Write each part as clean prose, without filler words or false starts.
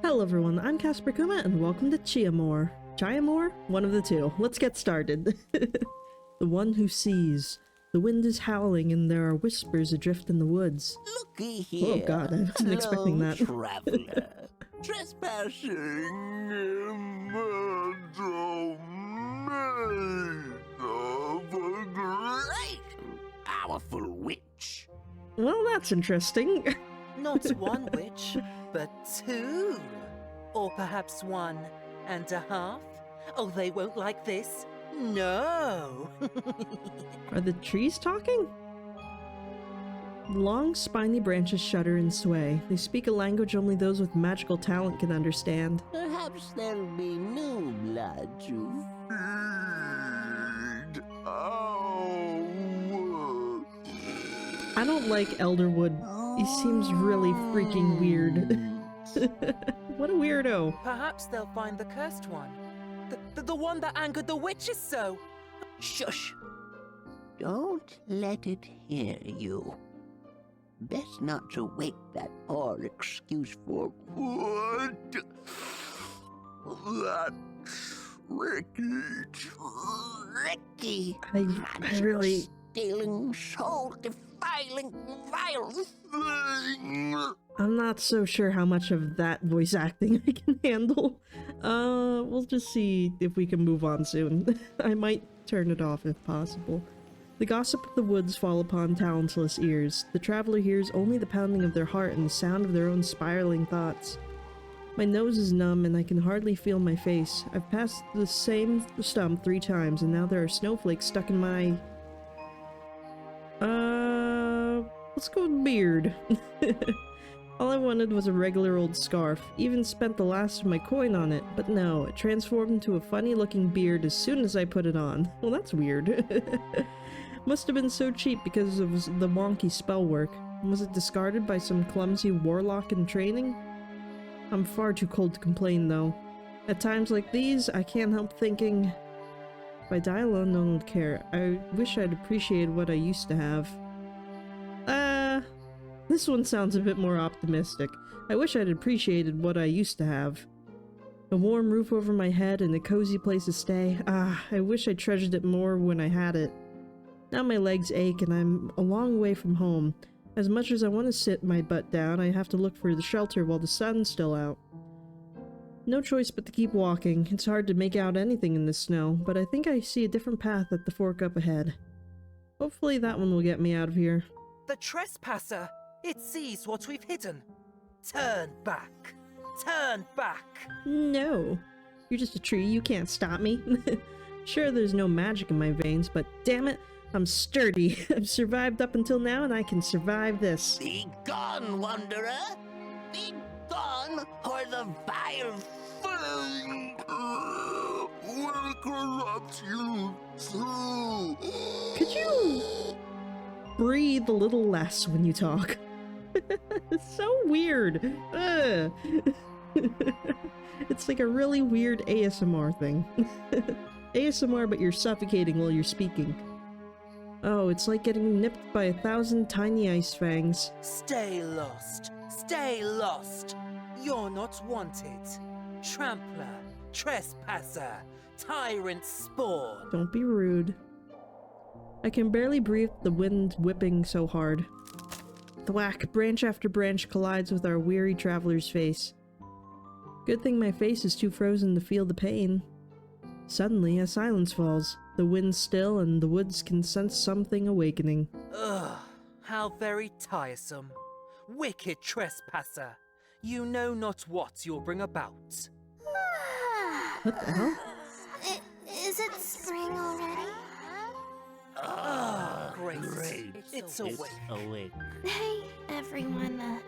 Hello everyone, I'm Casper Kuma and welcome to Chiamour. Chiamour? One of the two. Let's get started. The one who sees. The wind is howling and there are whispers adrift in the woods. Looky here. Oh god, I wasn't expecting that. Traveler, trespassing in the domain of a great, powerful witch. Well, that's interesting. Not one witch, but two. Or perhaps 1.5. Oh, they won't like this. No. Are the trees talking? Long, spiny branches shudder and sway. They speak a language only those with magical talent can understand. Perhaps there'll be new blood to feed. Oh. I don't like Elderwood. He seems really freaking weird. What a weirdo. Perhaps they'll find the cursed one. The one that angered the witches so. Shush! Don't let it hear you. Best not to wake that poor excuse for what? That tricky, I really... stealing, soul-defiling, vile thing. I'm not so sure how much of that voice acting I can handle. We'll just see if we can move on soon. I might turn it off if possible. The gossip of the woods fall upon talentless ears. The traveler hears only the pounding of their heart and the sound of their own spiraling thoughts. My nose is numb and I can hardly feel my face. I've passed the same stump 3 times and now there are snowflakes stuck in my... let's go with beard. All I wanted was a regular old scarf, even spent the last of my coin on it, but no, it transformed into a funny looking beard as soon as I put it on. Well, that's weird. Must have been so cheap because of the wonky spell work. Was it discarded by some clumsy warlock in training? I'm far too cold to complain though. At times like these, I can't help thinking, if I die alone, no one would care. I wish I'd appreciated what I used to have. This one sounds a bit more optimistic. I wish I'd appreciated what I used to have. A warm roof over my head and a cozy place to stay. I wish I treasured it more when I had it. Now my legs ache and I'm a long way from home. As much as I want to sit my butt down, I have to look for the shelter while the sun's still out. No choice but to keep walking. It's hard to make out anything in the snow, but I think I see a different path at the fork up ahead. Hopefully that one will get me out of here. The trespasser. It sees what we've hidden. Turn back. Turn back. No. You're just a tree, you can't stop me. Sure, there's no magic in my veins, but damn it, I'm sturdy. I've survived up until now and I can survive this. Be gone, wanderer! Be gone, or the vile thing will corrupt you too! Could you breathe a little less when you talk? It's so weird. Ugh. It's like a really weird ASMR thing. ASMR, but you're suffocating while you're speaking. Oh, it's like getting nipped by 1,000 tiny ice fangs. Stay lost. Stay lost. You're not wanted. Trampler, trespasser, tyrant spawn. Don't be rude. I can barely breathe, the wind whipping so hard. Thwack, branch after branch collides with our weary traveler's face. Good thing my face is too frozen to feel the pain. Suddenly, a silence falls. The wind's still and the woods can sense something awakening. Ugh, how very tiresome. Wicked trespasser. You know not what you'll bring about. What the hell? Is it spring already? Ah, great. It's awake. Hey, everyone.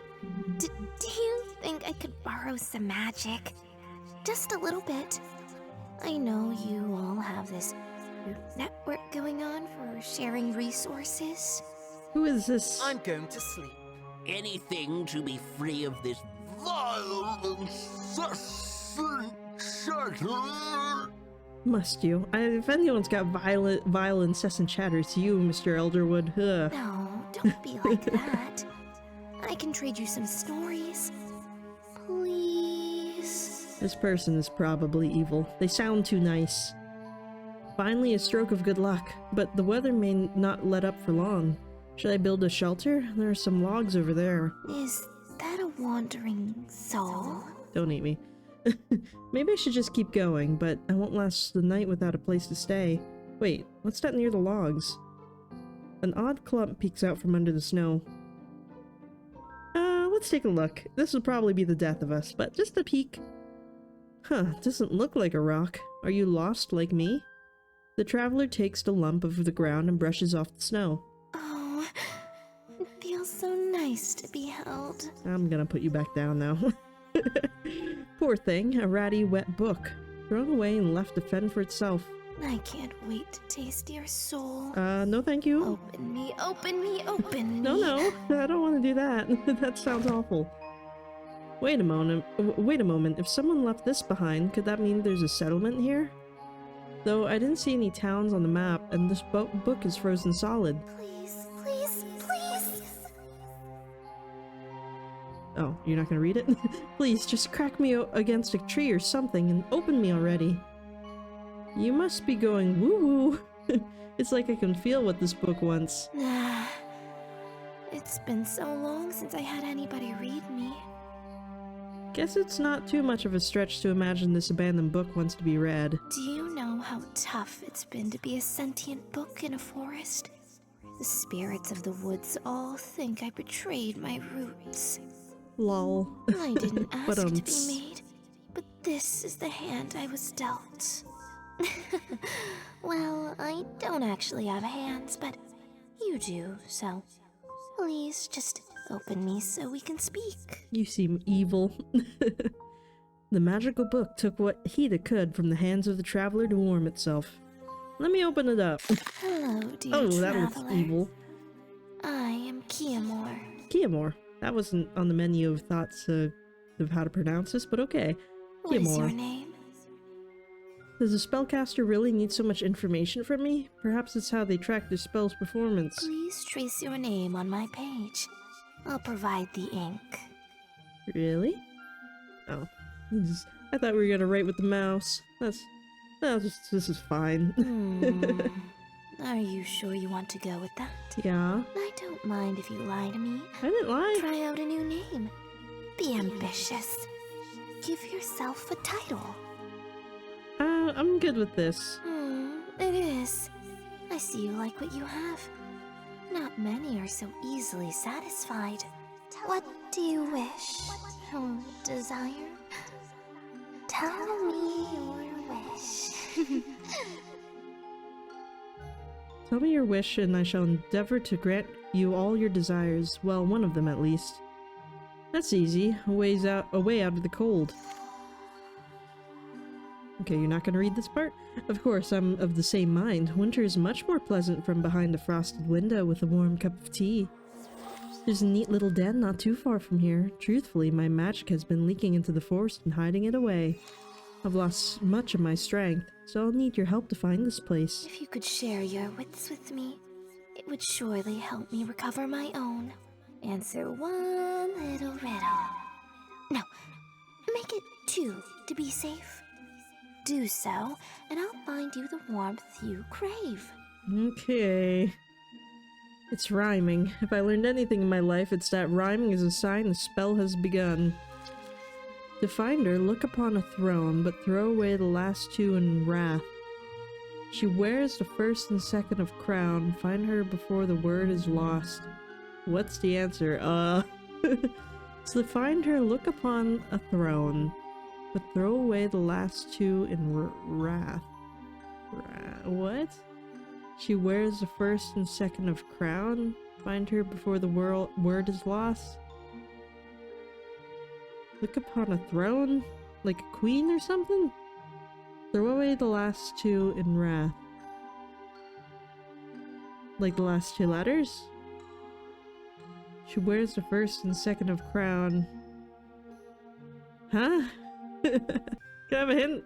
Do you think I could borrow some magic? Just a little bit. I know you all have this network going on for sharing resources. Who is this? I'm going to sleep. Anything to be free of this vile, incessant chatter! Must you? If anyone's got vile incessant chatter, it's you, Mr. Elderwood. Ugh. No, don't be like that. I can trade you some stories. Please. This person is probably evil. They sound too nice. Finally, a stroke of good luck, but the weather may not let up for long. Should I build a shelter? There are some logs over there. Is that a wandering soul? Don't eat me. Maybe I should just keep going, but I won't last the night without a place to stay. Wait, what's that near the logs? An odd clump peeks out from under the snow. Let's take a look. This will probably be the death of us, but just a peek. Huh, doesn't look like a rock. Are you lost like me? The traveler takes the lump of the ground and brushes off the snow. Oh, it feels so nice to be held. I'm gonna put you back down now. Poor thing, a ratty, wet book. Thrown away and left to fend for itself. I can't wait to taste your soul. No thank you. Open me, open me, open me. No, I don't want to do that. That sounds awful. Wait a moment. If someone left this behind, could that mean there's a settlement here? Though I didn't see any towns on the map, and this book is frozen solid. Please, please, please. Oh, you're not gonna read it? Please, just crack me against a tree or something and open me already. You must be going woo-woo. It's like I can feel what this book wants. It's been so long since I had anybody read me. Guess it's not too much of a stretch to imagine this abandoned book wants to be read. Do you know how tough it's been to be a sentient book in a forest? The spirits of the woods all think I betrayed my roots. Lol. I didn't ask to Ba-dumts. be made, but this is the hand I was dealt. Well, I don't actually have hands, but you do, so please just open me so we can speak. You seem evil. The magical book took what heat it could from the hands of the traveler to warm itself. Let me open it up. Hello, dear Oh, traveler. that looks evil. I am Chiamour. Chiamour. That wasn't on the menu of thoughts of how to pronounce this, but okay. What is your Chiamour. name? Does a spellcaster really need so much information from me? Perhaps it's how they track their spell's performance. Please trace your name on my page. I'll provide the ink. Really? Oh. I thought we were gonna write with the mouse. This is fine. Are you sure you want to go with that? Yeah. I don't mind if you lie to me. I didn't lie. Try out a new name. Be ambitious. Give yourself a title. I'm good with this. It is. I see you like what you have. Not many are so easily satisfied. What do you wish? Desire? Tell me your wish. Tell me your wish, and I shall endeavor to grant you all your desires. Well, one of them at least. That's easy. A way out of the cold. Okay, you're not gonna read this part? Of course, I'm of the same mind. Winter is much more pleasant from behind a frosted window with a warm cup of tea. There's a neat little den not too far from here. Truthfully, my magic has been leaking into the forest and hiding it away. I've lost much of my strength, so I'll need your help to find this place. If you could share your wits with me, it would surely help me recover my own. Answer one little riddle. No, make it two to be safe. Do so, and I'll find you the warmth you crave. Okay. It's rhyming. If I learned anything in my life, it's that rhyming is a sign the spell has begun. To find her, look upon a throne, but throw away the last two in wrath. She wears the first and second of crown. Find her before the word is lost. What's the answer? So to find her, look upon a throne, but throw away the last two in wrath. What? She wears the first and second of crown. Find her before the word is lost. Look upon a throne? Like a queen or something? Throw away the last two in wrath. Like the last two letters? She wears the first and second of crown. Huh? Can I have a hint?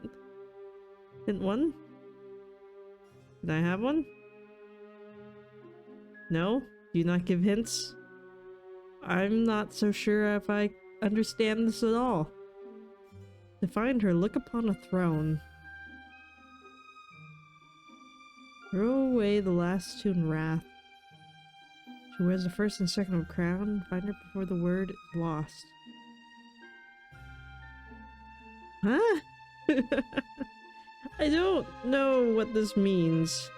Hint one? Can I have one? No? Do you not give hints? I'm not so sure if I understand this at all. To find her, look upon a throne. Throw away the last two in wrath. She wears the first and second of crown. Find her before the word is lost. Huh? I don't know what this means.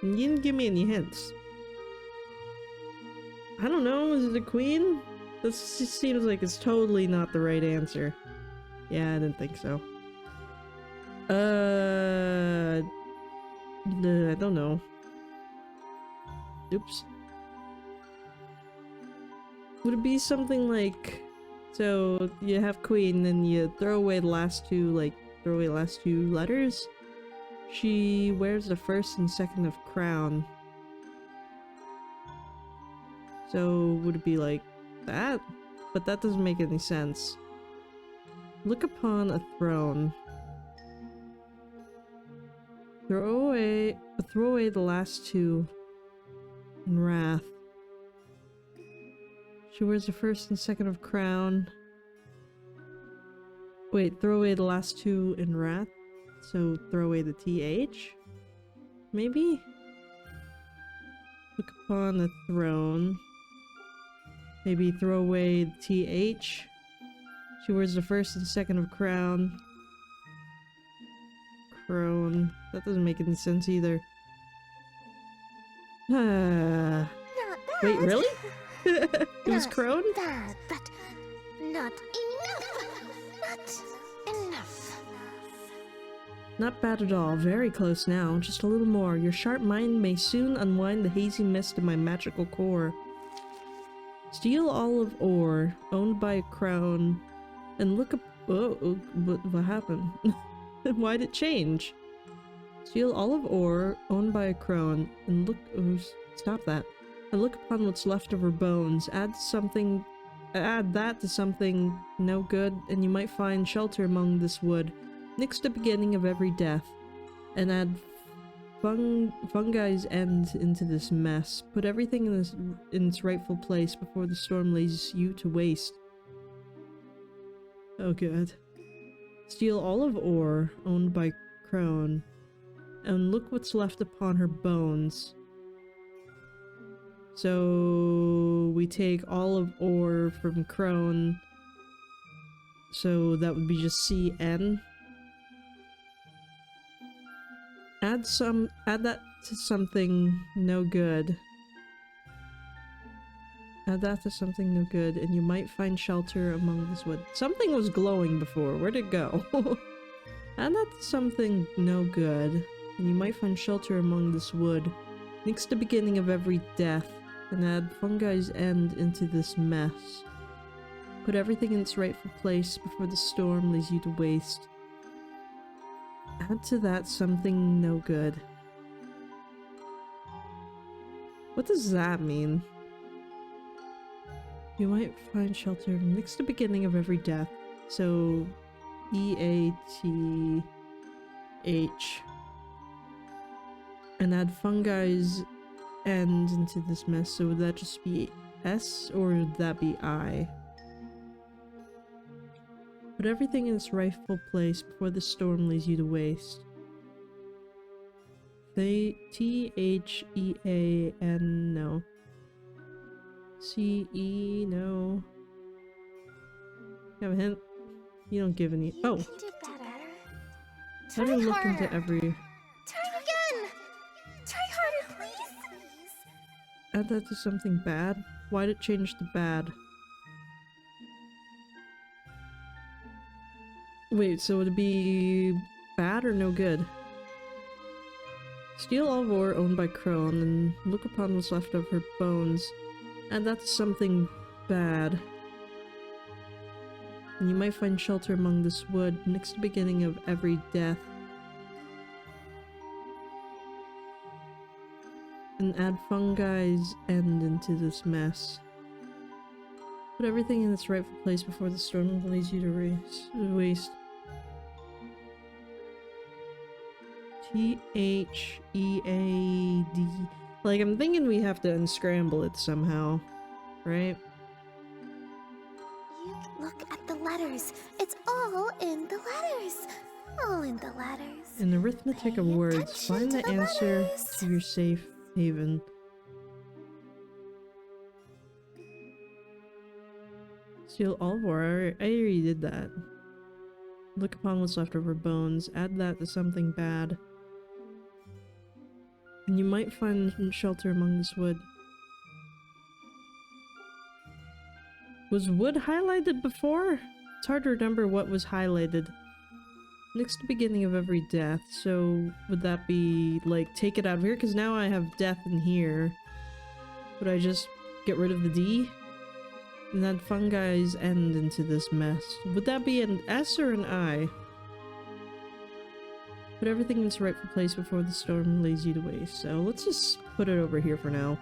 You didn't give me any hints. I don't know, is it a queen? This seems like it's totally not the right answer. Yeah, I didn't think so. I don't know. Oops. Would it be something like, so you have queen, then you throw away the last two, like, throw away the last two letters? She wears the first and second of crown. So would it be like that? But that doesn't make any sense. Look upon a throne. Throw away the last two in wrath. She wears the first and second of crown. Wait, throw away the last two in wrath? So throw away the TH? Maybe? Look upon a throne. Maybe throw away the TH? She wears the first and second of crown. Crone. That doesn't make any sense either. Not Wait, bad. really? It was Not crone? bad, but not enough. Not enough. Not bad at all. Very close now. Just a little more. Your sharp mind may soon unwind the hazy mist in my magical core. Steal olive ore, owned by a crown, and look up. What happened? Why'd it change? Steal olive ore, owned by a crone, and look. Oh, stop that. And look upon what's left of her bones. Add that to something no good, and you might find shelter among this wood. Nix the beginning of every death, and add fungi's end into this mess. Put everything in its rightful place before the storm lays you to waste. Oh good. Steal olive ore, owned by crone, and look what's left upon her bones. So we take olive ore from crone, so that would be just CN. Add that to something no good. Add that to something no good, and you might find shelter among this wood. Something was glowing before. Where'd it go? Add that to something no good, and you might find shelter among this wood. Nix the beginning of every death, and add fungi's end into this mess. Put everything in its rightful place before the storm lays you to waste. Add to that something no good. What does that mean? You might find shelter next to the beginning of every death. So EATH. And add fungi's end into this mess. So would that just be S or would that be I? Put everything in its rightful place before the storm lays you to waste. THEAN, no. CE, no. Have a hint? You don't give any. Oh! You can do better. How do I look Try into harder. every. Try again. Try harder, please. Add that to something bad? Why'd it change to bad? Wait, so would it be bad or no good? Steal all ore owned by crone and look upon what's left of her bones. Add that to something bad. And you might find shelter among this wood next to the beginning of every death. And add fungi's end into this mess. Put everything in its rightful place before the storm lays you to waste. THEAD. Like, I'm thinking we have to unscramble it somehow, right? You look at the letters. It's all in the letters. All in the letters. An arithmetic of Pay words. attention Find to the the answer letters. to your safe haven. Steal all of our. I already did that. Look upon what's left over bones. Add that to something bad. And you might find shelter among this wood. Was wood highlighted before? It's hard to remember what was highlighted. Next to the beginning of every death, so would that be like take it out of here? Because now I have death in here. Would I just get rid of the D? And add fungi's end into this mess. Would that be an S or an I? Put everything in its rightful place before the storm lays you to waste. So let's just put it over here for now.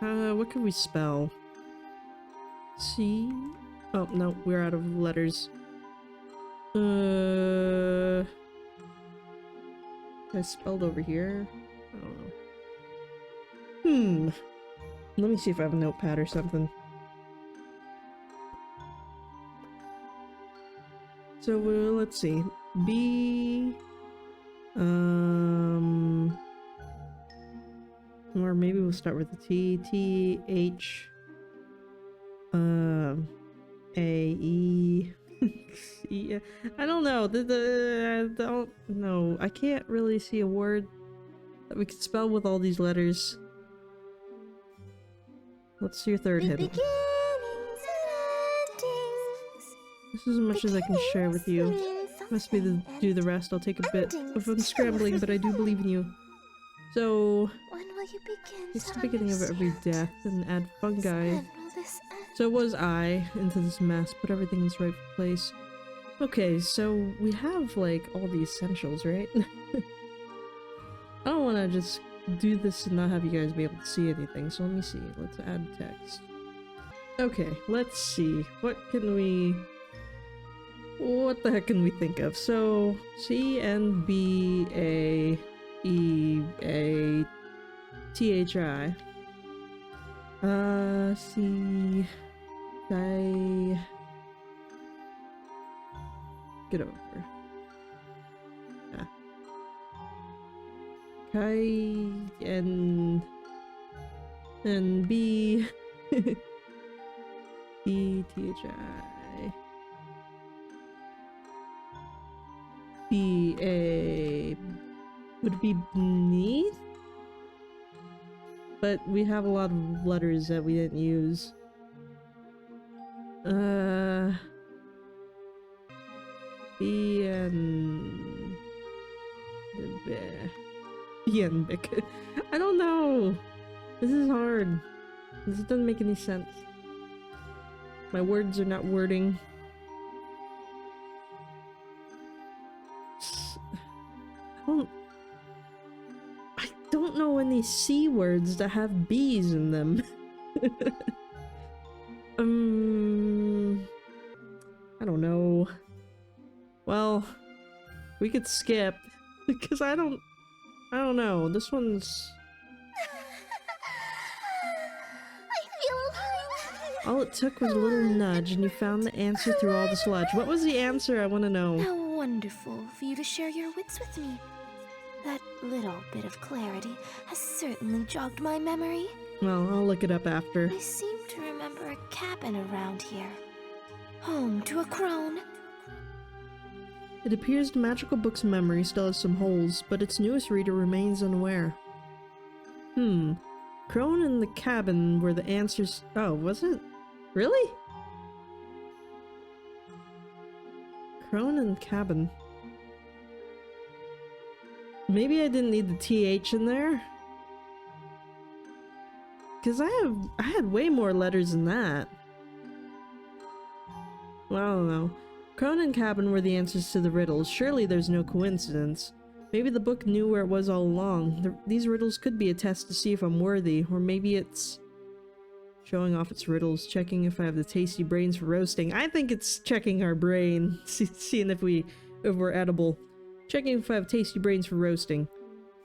What can we spell? C? Oh, no, we're out of letters. I spelled over here? I don't know. Let me see if I have a notepad or something. So, let's see. B... Or maybe we'll start with the T. T, H... A, E... C, I don't know. I don't know. I can't really see a word that we could spell with all these letters. What's your third hint? Beginnings and endings. This is as much as I can share with you. Mean Must be to something, do the rest. I'll take a bit endings of too. unscrambling, but I do believe in you. So, When will you begin it's to the beginning of every understand? death and add fungi. When will this end? So was I into this mess, put everything in its right place. Okay, so we have like all the essentials, right? I don't want to just do this and not have you guys be able to see anything, so let me see. Let's add text. Okay, let's see. What the heck can we think of? So, C, N, B, A, E, A, T, H, I. C, I... Get over. Yeah. Kai and B B T H I B A would it be beneath? But we have a lot of letters that we didn't use. B and Bic. I don't know. This is hard. This doesn't make any sense. My words are not wording. I don't know any C words that have B's in them. I don't know. Well, we could skip because I don't know. This one's I feel alive. all it took was a little nudge and you found the answer through all the sludge. What was the answer? I want to know. How wonderful for you to share your wits with me. That little bit of clarity has certainly jogged my memory. Well, I'll look it up after. I seem to remember a cabin around here. Home to a crone. It appears the magical book's memory still has some holes, but its newest reader remains unaware. Crone and the cabin were the answers. Oh, was it? Really? Crone and cabin. Maybe I didn't need the TH in there? Because I had way more letters than that. Well, I don't know. Crone and cabin were the answers to the riddles. Surely there's no coincidence. Maybe the book knew where it was all along. These riddles could be a test to see if I'm worthy, or maybe it's showing off its riddles, checking if I have the tasty brains for roasting. I think it's checking our brain, seeing if we're edible. Checking if I have tasty brains for roasting.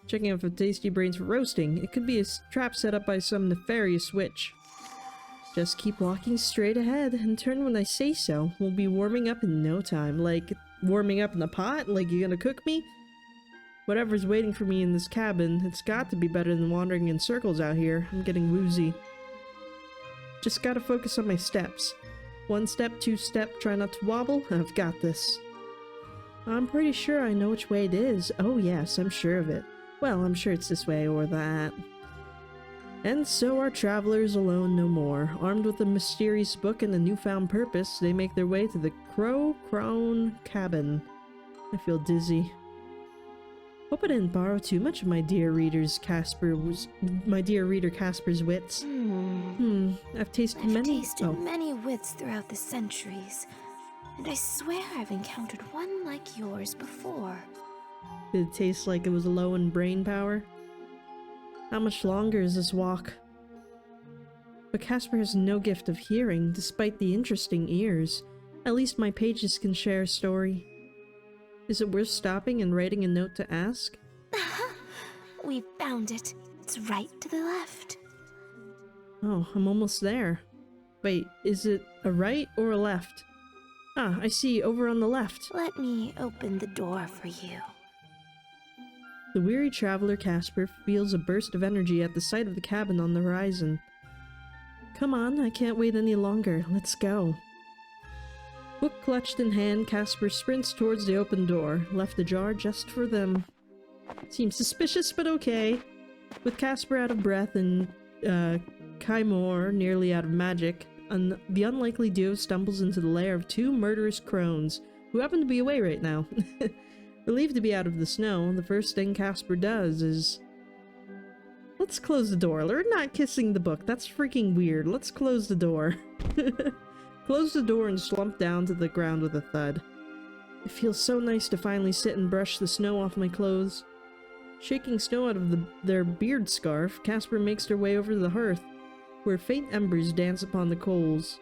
Checking if I have tasty brains for roasting. It could be a trap set up by some nefarious witch. Just keep walking straight ahead and turn when I say so. We'll be warming up in no time. Like, warming up in the pot? Like, you gonna cook me? Whatever's waiting for me in this cabin, it's got to be better than wandering in circles out here. I'm getting woozy. Just gotta focus on my steps. 1 step, 2 step, try not to wobble. I've got this. I'm pretty sure I know which way it is. Oh yes, I'm sure of it. Well, I'm sure it's this way or that. And so our travelers alone no more. Armed with a mysterious book and a newfound purpose, they make their way to the Crow-Crown cabin. I feel dizzy. Hope I didn't borrow too much of my dear reader Casper's wits. I've tasted many wits throughout the centuries, and I swear I've encountered one like yours before. Did it taste like it was low in brain power? How much longer is this walk? But Casper has no gift of hearing, despite the interesting ears. At least my pages can share a story. Is it worth stopping and writing a note to ask? We found it. It's right to the left. Oh, I'm almost there. Wait, is it a right or a left? Ah, I see, over on the left. Let me open the door for you. The weary traveler Casper feels a burst of energy at the sight of the cabin on the horizon. Come on, I can't wait any longer. Let's go. Book clutched in hand, Casper sprints towards the open door, left ajar just for them. Seems suspicious, but okay. With Casper out of breath and Chiamour nearly out of magic, the unlikely duo stumbles into the lair of 2 murderous crones, who happen to be away right now. Relieved to be out of the snow, the first thing Casper does is... Let's close the door. We're not kissing the book. That's freaking weird. Let's close the door. Close the door and slump down to the ground with a thud. It feels so nice to finally sit and brush the snow off my clothes. Shaking snow out of their beard scarf, Casper makes their way over to the hearth, where faint embers dance upon the coals.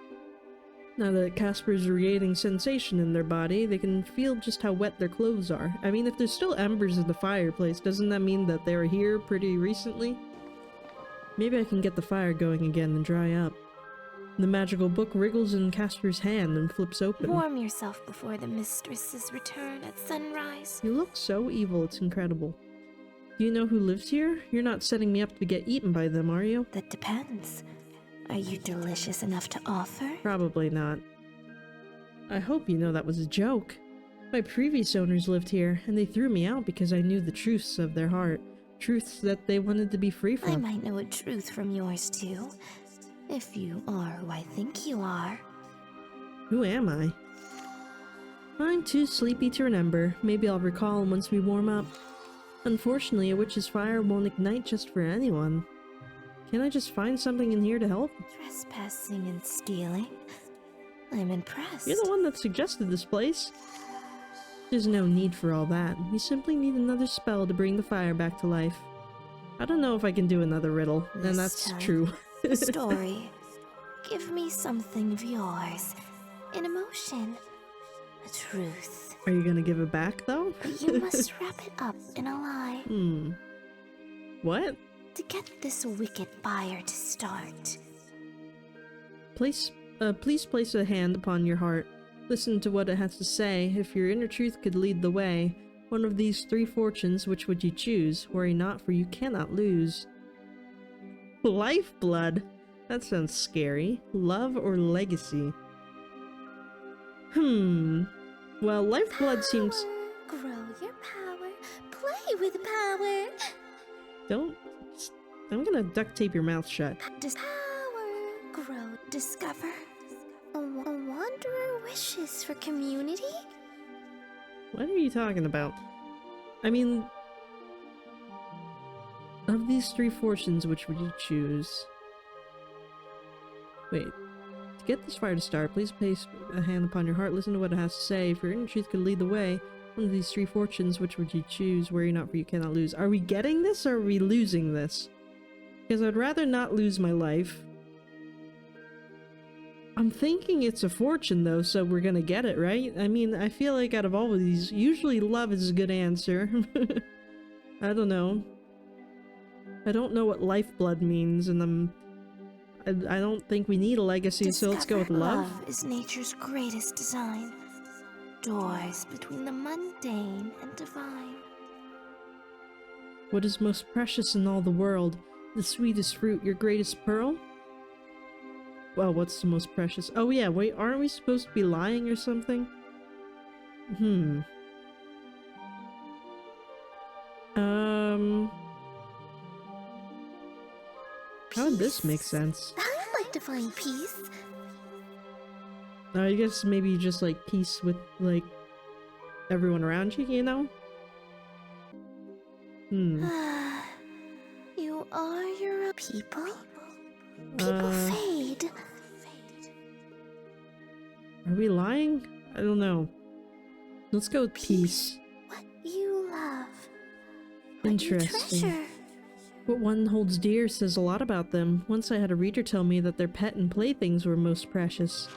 Now that Casper's regaining sensation in their body, they can feel just how wet their clothes are. I mean, if there's still embers in the fireplace, doesn't that mean that they were here pretty recently? Maybe I can get the fire going again and dry up. The magical book wriggles in Casper's hand and flips open. Warm yourself before the mistress's return at sunrise. You look so evil, it's incredible. Do you know who lives here? You're not setting me up to get eaten by them, are you? That depends. Are you delicious enough to offer? Probably not. I hope you know that was a joke. My previous owners lived here, and they threw me out because I knew the truths of their heart. Truths that they wanted to be free from. I might know a truth from yours too. If you are who I think you are. Who am I? I'm too sleepy to remember. Maybe I'll recall once we warm up. Unfortunately, a witch's fire won't ignite just for anyone. Can I just find something in here to help? Trespassing and stealing? I'm impressed. You're the one that suggested this place. There's no need for all that. We simply need another spell to bring the fire back to life. I don't know if I can do another riddle, and that's true. A story. Give me something of yours. An emotion. A truth. Are you gonna give it back, though? But you must wrap it up in a lie. What? To get this wicked fire to start. Please place a hand upon your heart. Listen to what it has to say. If your inner truth could lead the way, one of these 3 fortunes, which would you choose? Worry not, for you cannot lose. Lifeblood? That sounds scary. Love or legacy? Well, lifeblood seems... Grow your power. Play with power. Don't... I'm gonna duct tape your mouth shut. Power. Grow. Discover. A wanderer wishes for community? What are you talking about? I mean... Of these 3 fortunes, which would you choose? Wait. To get this fire to start, please place a hand upon your heart. Listen to what it has to say. If your inner truth could lead the way, one of these 3 fortunes, which would you choose? Worry not, for you cannot lose. Are we getting this, or are we losing this? Because I'd rather not lose my life. I'm thinking it's a fortune, though, so we're gonna get it, right? I mean, I feel like out of all of these, usually love is a good answer. I don't know. I don't know what lifeblood means, and I don't think we need a legacy, so let's go with Discover love. Love is nature's greatest design. Doors between the mundane and divine. What is most precious in all the world? The sweetest fruit, your greatest pearl? Well, what's the most precious? Oh yeah, wait, aren't we supposed to be lying or something? How would this make sense? I'd like to find peace. I guess maybe just like peace with like everyone around you, you know? You are your own people. People fade. Are we lying? I don't know. Let's go with peace. What you love. What Interesting. You treasure. What one holds dear says a lot about them. Once I had a reader tell me that their pet and playthings were most precious.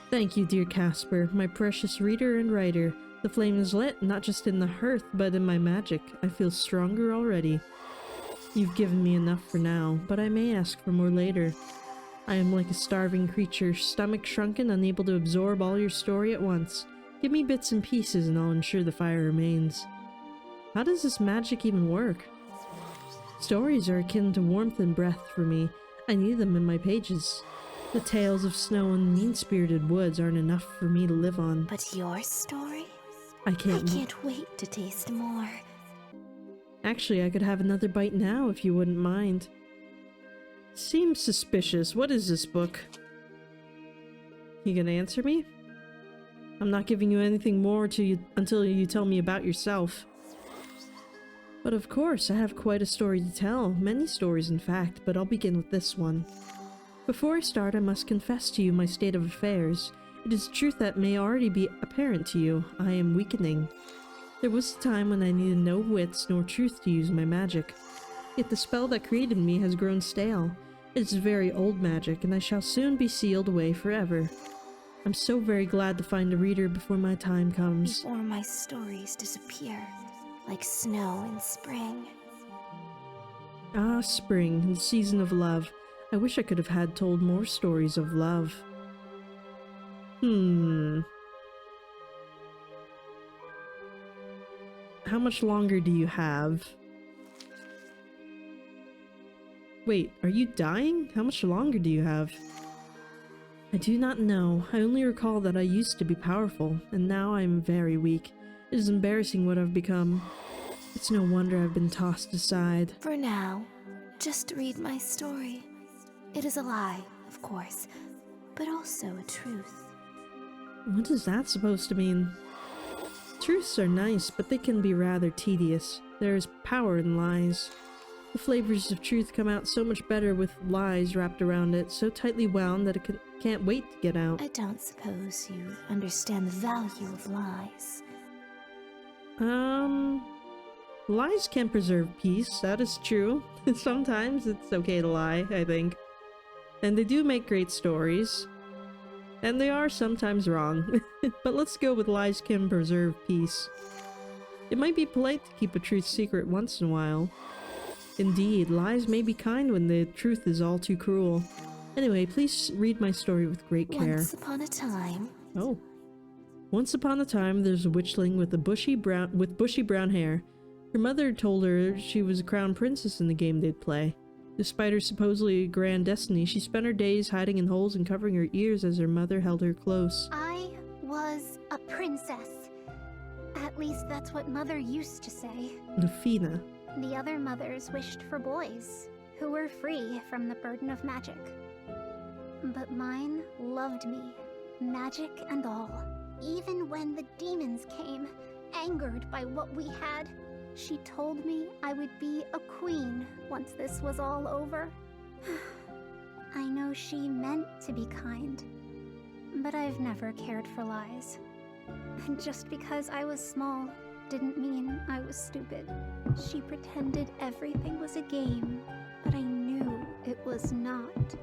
Thank you, dear Casper, my precious reader and writer. The flame is lit, not just in the hearth, but in my magic. I feel stronger already. You've given me enough for now, but I may ask for more later. I am like a starving creature, stomach shrunken, unable to absorb all your story at once. Give me bits and pieces and I'll ensure the fire remains. How does this magic even work? Stories are akin to warmth and breath for me. I need them in my pages. The tales of snow and mean-spirited woods aren't enough for me to live on. But your story? I I can't wait to taste more. Actually, I could have another bite now if you wouldn't mind. Seems suspicious. What is this book? You gonna answer me? I'm not giving you anything more until you tell me about yourself. But of course, I have quite a story to tell. Many stories, in fact, but I'll begin with this one. Before I start, I must confess to you my state of affairs. It is truth that may already be apparent to you. I am weakening. There was a time when I needed no wits nor truth to use my magic. Yet the spell that created me has grown stale. It is very old magic, and I shall soon be sealed away forever. I'm so very glad to find a reader before my time comes. Before my stories disappear, like snow in spring. Ah, spring, the season of love. I wish I could have had told more stories of love. How much longer do you have? Wait, are you dying? How much longer do you have? I do not know. I only recall that I used to be powerful, and now I am very weak. It is embarrassing what I've become. It's no wonder I've been tossed aside. For now, just read my story. It is a lie, of course, but also a truth. What is that supposed to mean? Truths are nice, but they can be rather tedious. There is power in lies. The flavors of truth come out so much better with lies wrapped around it, so tightly wound that it can't wait to get out. I don't suppose you understand the value of lies. Lies can preserve peace, that is true. Sometimes it's okay to lie, I think. And they do make great stories. And they are sometimes wrong. But let's go with lies can preserve peace. It might be polite to keep a truth secret once in a while. Indeed, lies may be kind when the truth is all too cruel. Anyway, please read my story with great care. Once upon a time. Oh. Once upon a time, there's a witchling with bushy brown hair. Her mother told her she was a crown princess in the game they'd play. Despite her supposedly grand destiny, she spent her days hiding in holes and covering her ears as her mother held her close. I was a princess. At least that's what Mother used to say. Lufina. The other mothers wished for boys, who were free from the burden of magic. But mine loved me, magic and all. Even when the demons came, angered by what we had, she told me I would be a queen once this was all over. I know she meant to be kind, but I've never cared for lies. And just because I was small didn't mean I was stupid. She pretended everything was a game, but I knew it was not.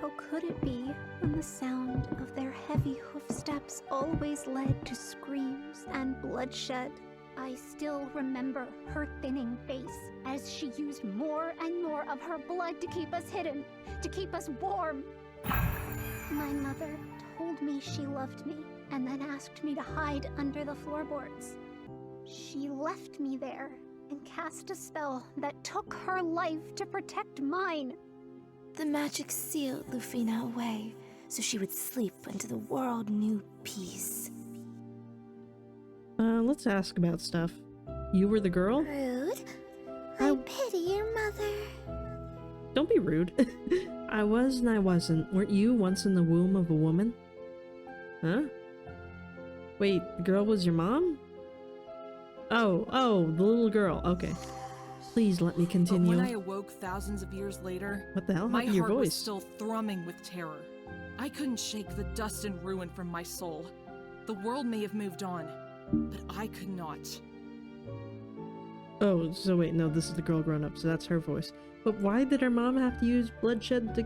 How could it be when the sound of their heavy hoofsteps always led to screams and bloodshed? I still remember her thinning face as she used more and more of her blood to keep us hidden, to keep us warm. My mother told me she loved me and then asked me to hide under the floorboards. She left me there and cast a spell that took her life to protect mine. The magic sealed Lufina away, so she would sleep until the world knew peace. Let's ask about stuff. You were the girl? Rude. I pity your mother. Don't be rude. I was and I wasn't. Weren't you once in the womb of a woman? Huh? Wait, the girl was your mom? Oh, the little girl. Okay. Please let me continue. But when I awoke thousands of years later, What the hell my happened to your heart was voice? still thrumming with terror. I couldn't shake the dust and ruin from my soul. The world may have moved on, but I could not. Oh, so wait, no, this is the girl grown up, so that's her voice. But why did her mom have to use bloodshed to...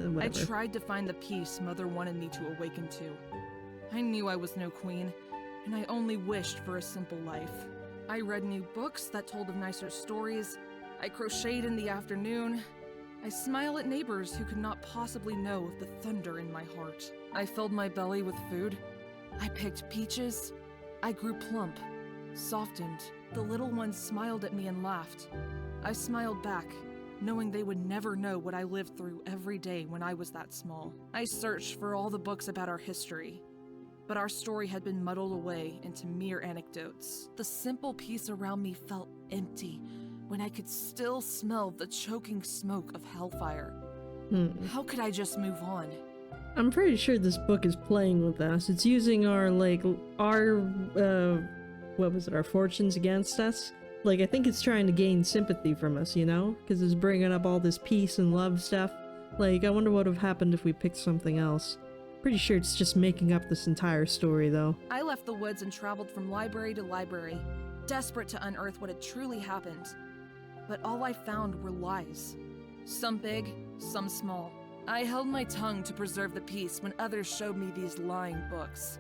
whatever. I tried to find the peace Mother wanted me to awaken to. I knew I was no queen, and I only wished for a simple life. I read new books that told of nicer stories. I crocheted in the afternoon. I smiled at neighbors who could not possibly know of the thunder in my heart. I filled my belly with food. I picked peaches. I grew plump, softened. The little ones smiled at me and laughed. I smiled back, knowing they would never know what I lived through every day when I was that small. I searched for all the books about our history, but our story had been muddled away into mere anecdotes. The simple peace around me felt empty when I could still smell the choking smoke of hellfire. How could I just move on? I'm pretty sure this book is playing with us. It's using our, what was it, our fortunes against us? Like, I think it's trying to gain sympathy from us, you know? Because it's bringing up all this peace and love stuff. Like, I wonder what would have happened if we picked something else. Pretty sure it's just making up this entire story, though. I left the woods and traveled from library to library, desperate to unearth what had truly happened. But all I found were lies. Some big, some small. I held my tongue to preserve the peace when others showed me these lying books.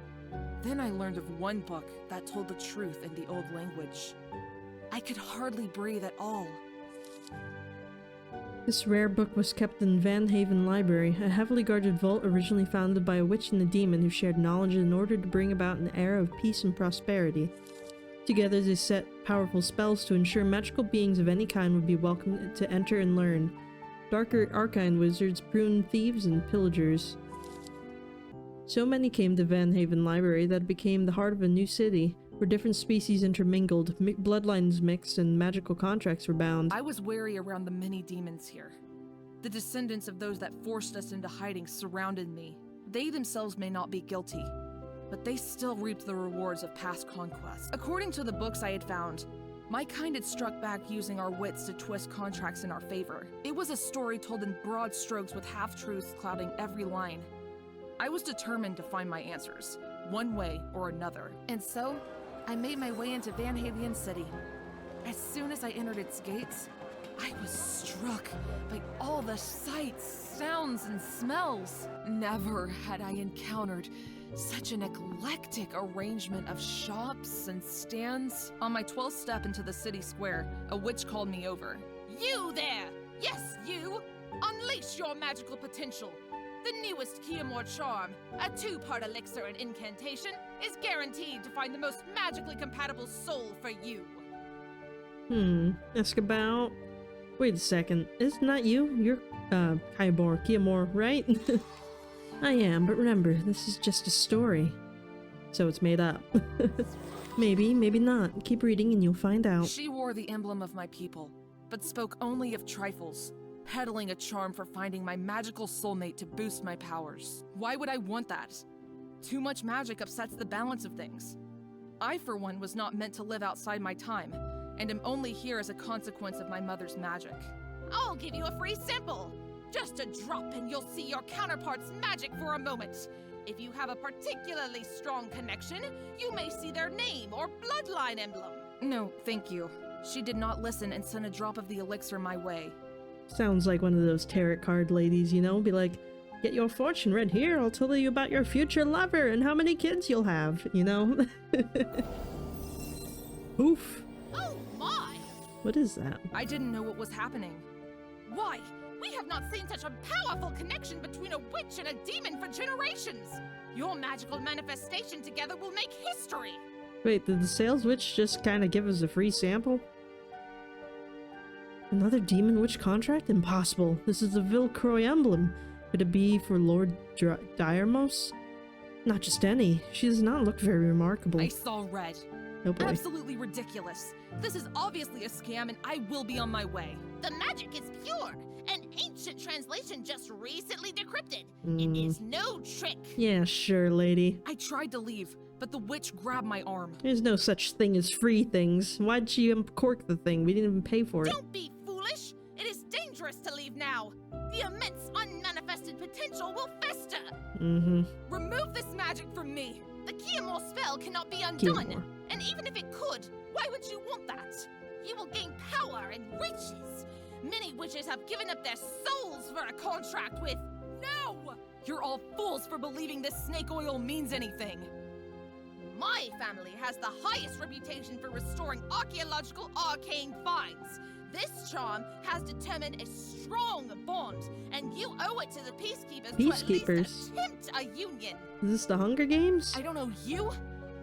Then I learned of one book that told the truth in the old language. I could hardly breathe at all. This rare book was kept in Van Haven Library, a heavily guarded vault originally founded by a witch and a demon who shared knowledge in order to bring about an era of peace and prosperity. Together they set powerful spells to ensure magical beings of any kind would be welcome to enter and learn. Darker arcane wizards pruned thieves and pillagers. So many came to Van Haven Library that it became the heart of a new city, where different species intermingled, bloodlines mixed, and magical contracts were bound. I was wary around the many demons here. The descendants of those that forced us into hiding surrounded me. They themselves may not be guilty, but they still reaped the rewards of past conquests. According to the books I had found, my kind had struck back using our wits to twist contracts in our favor. It was a story told in broad strokes with half-truths clouding every line. I was determined to find my answers, one way or another. And so, I made my way into Van Haven City. As soon as I entered its gates, I was struck by all the sights, sounds, and smells. Never had I encountered such an eclectic arrangement of shops and stands. On my 12th step into the city square, a witch called me over. You there! Yes, you! Unleash your magical potential! The newest Chiamour charm, a 2-part elixir and incantation, is guaranteed to find the most magically compatible soul for you. Ask about... Wait a second, isn't that you? You're, Chiamour, right? I am, but remember, this is just a story. So it's made up. Maybe, maybe not. Keep reading and you'll find out. She wore the emblem of my people, but spoke only of trifles, peddling a charm for finding my magical soulmate to boost my powers. Why would I want that? Too much magic upsets the balance of things. I, for one, was not meant to live outside my time, and am only here as a consequence of my mother's magic. I'll give you a free sample! Just a drop and you'll see your counterpart's magic for a moment. If you have a particularly strong connection, you may see their name or bloodline emblem. No, thank you. She did not listen and sent a drop of the elixir my way. Sounds like one of those tarot card ladies, you know? Be like, get your fortune read here, I'll tell you about your future lover and how many kids you'll have, you know? Poof. Oh my! What is that? I didn't know what was happening. Why? We have not seen such a powerful connection between a witch and a demon for generations! Your magical manifestation together will make history! Wait, did the sales witch just kind of give us a free sample? Another demon witch contract? Impossible. This is the Vilcroy emblem. Could it be for Lord Diarmos? Not just any. She does not look very remarkable. I saw red. Oh boy. Absolutely ridiculous. This is obviously a scam and I will be on my way. The magic is pure. An ancient translation just recently decrypted. It is no trick. Yeah, sure, lady. I tried to leave, but the witch grabbed my arm. There's no such thing as free things. Why'd she uncork the thing? We didn't even pay for it. Don't be foolish. It is dangerous to leave now. The immense unmanifested potential will fester. Remove this magic from me. The Chiamour spell cannot be undone. Chiamour. And even if it could, why would you want that? You will gain power and riches. Many witches have given up their souls for a contract with... No! You're all fools for believing this snake oil means anything. My family has the highest reputation for restoring archaeological arcane finds. This charm has determined a strong bond, and you owe it to the peacekeepers to at least attempt a union. Is this the Hunger Games? I don't know you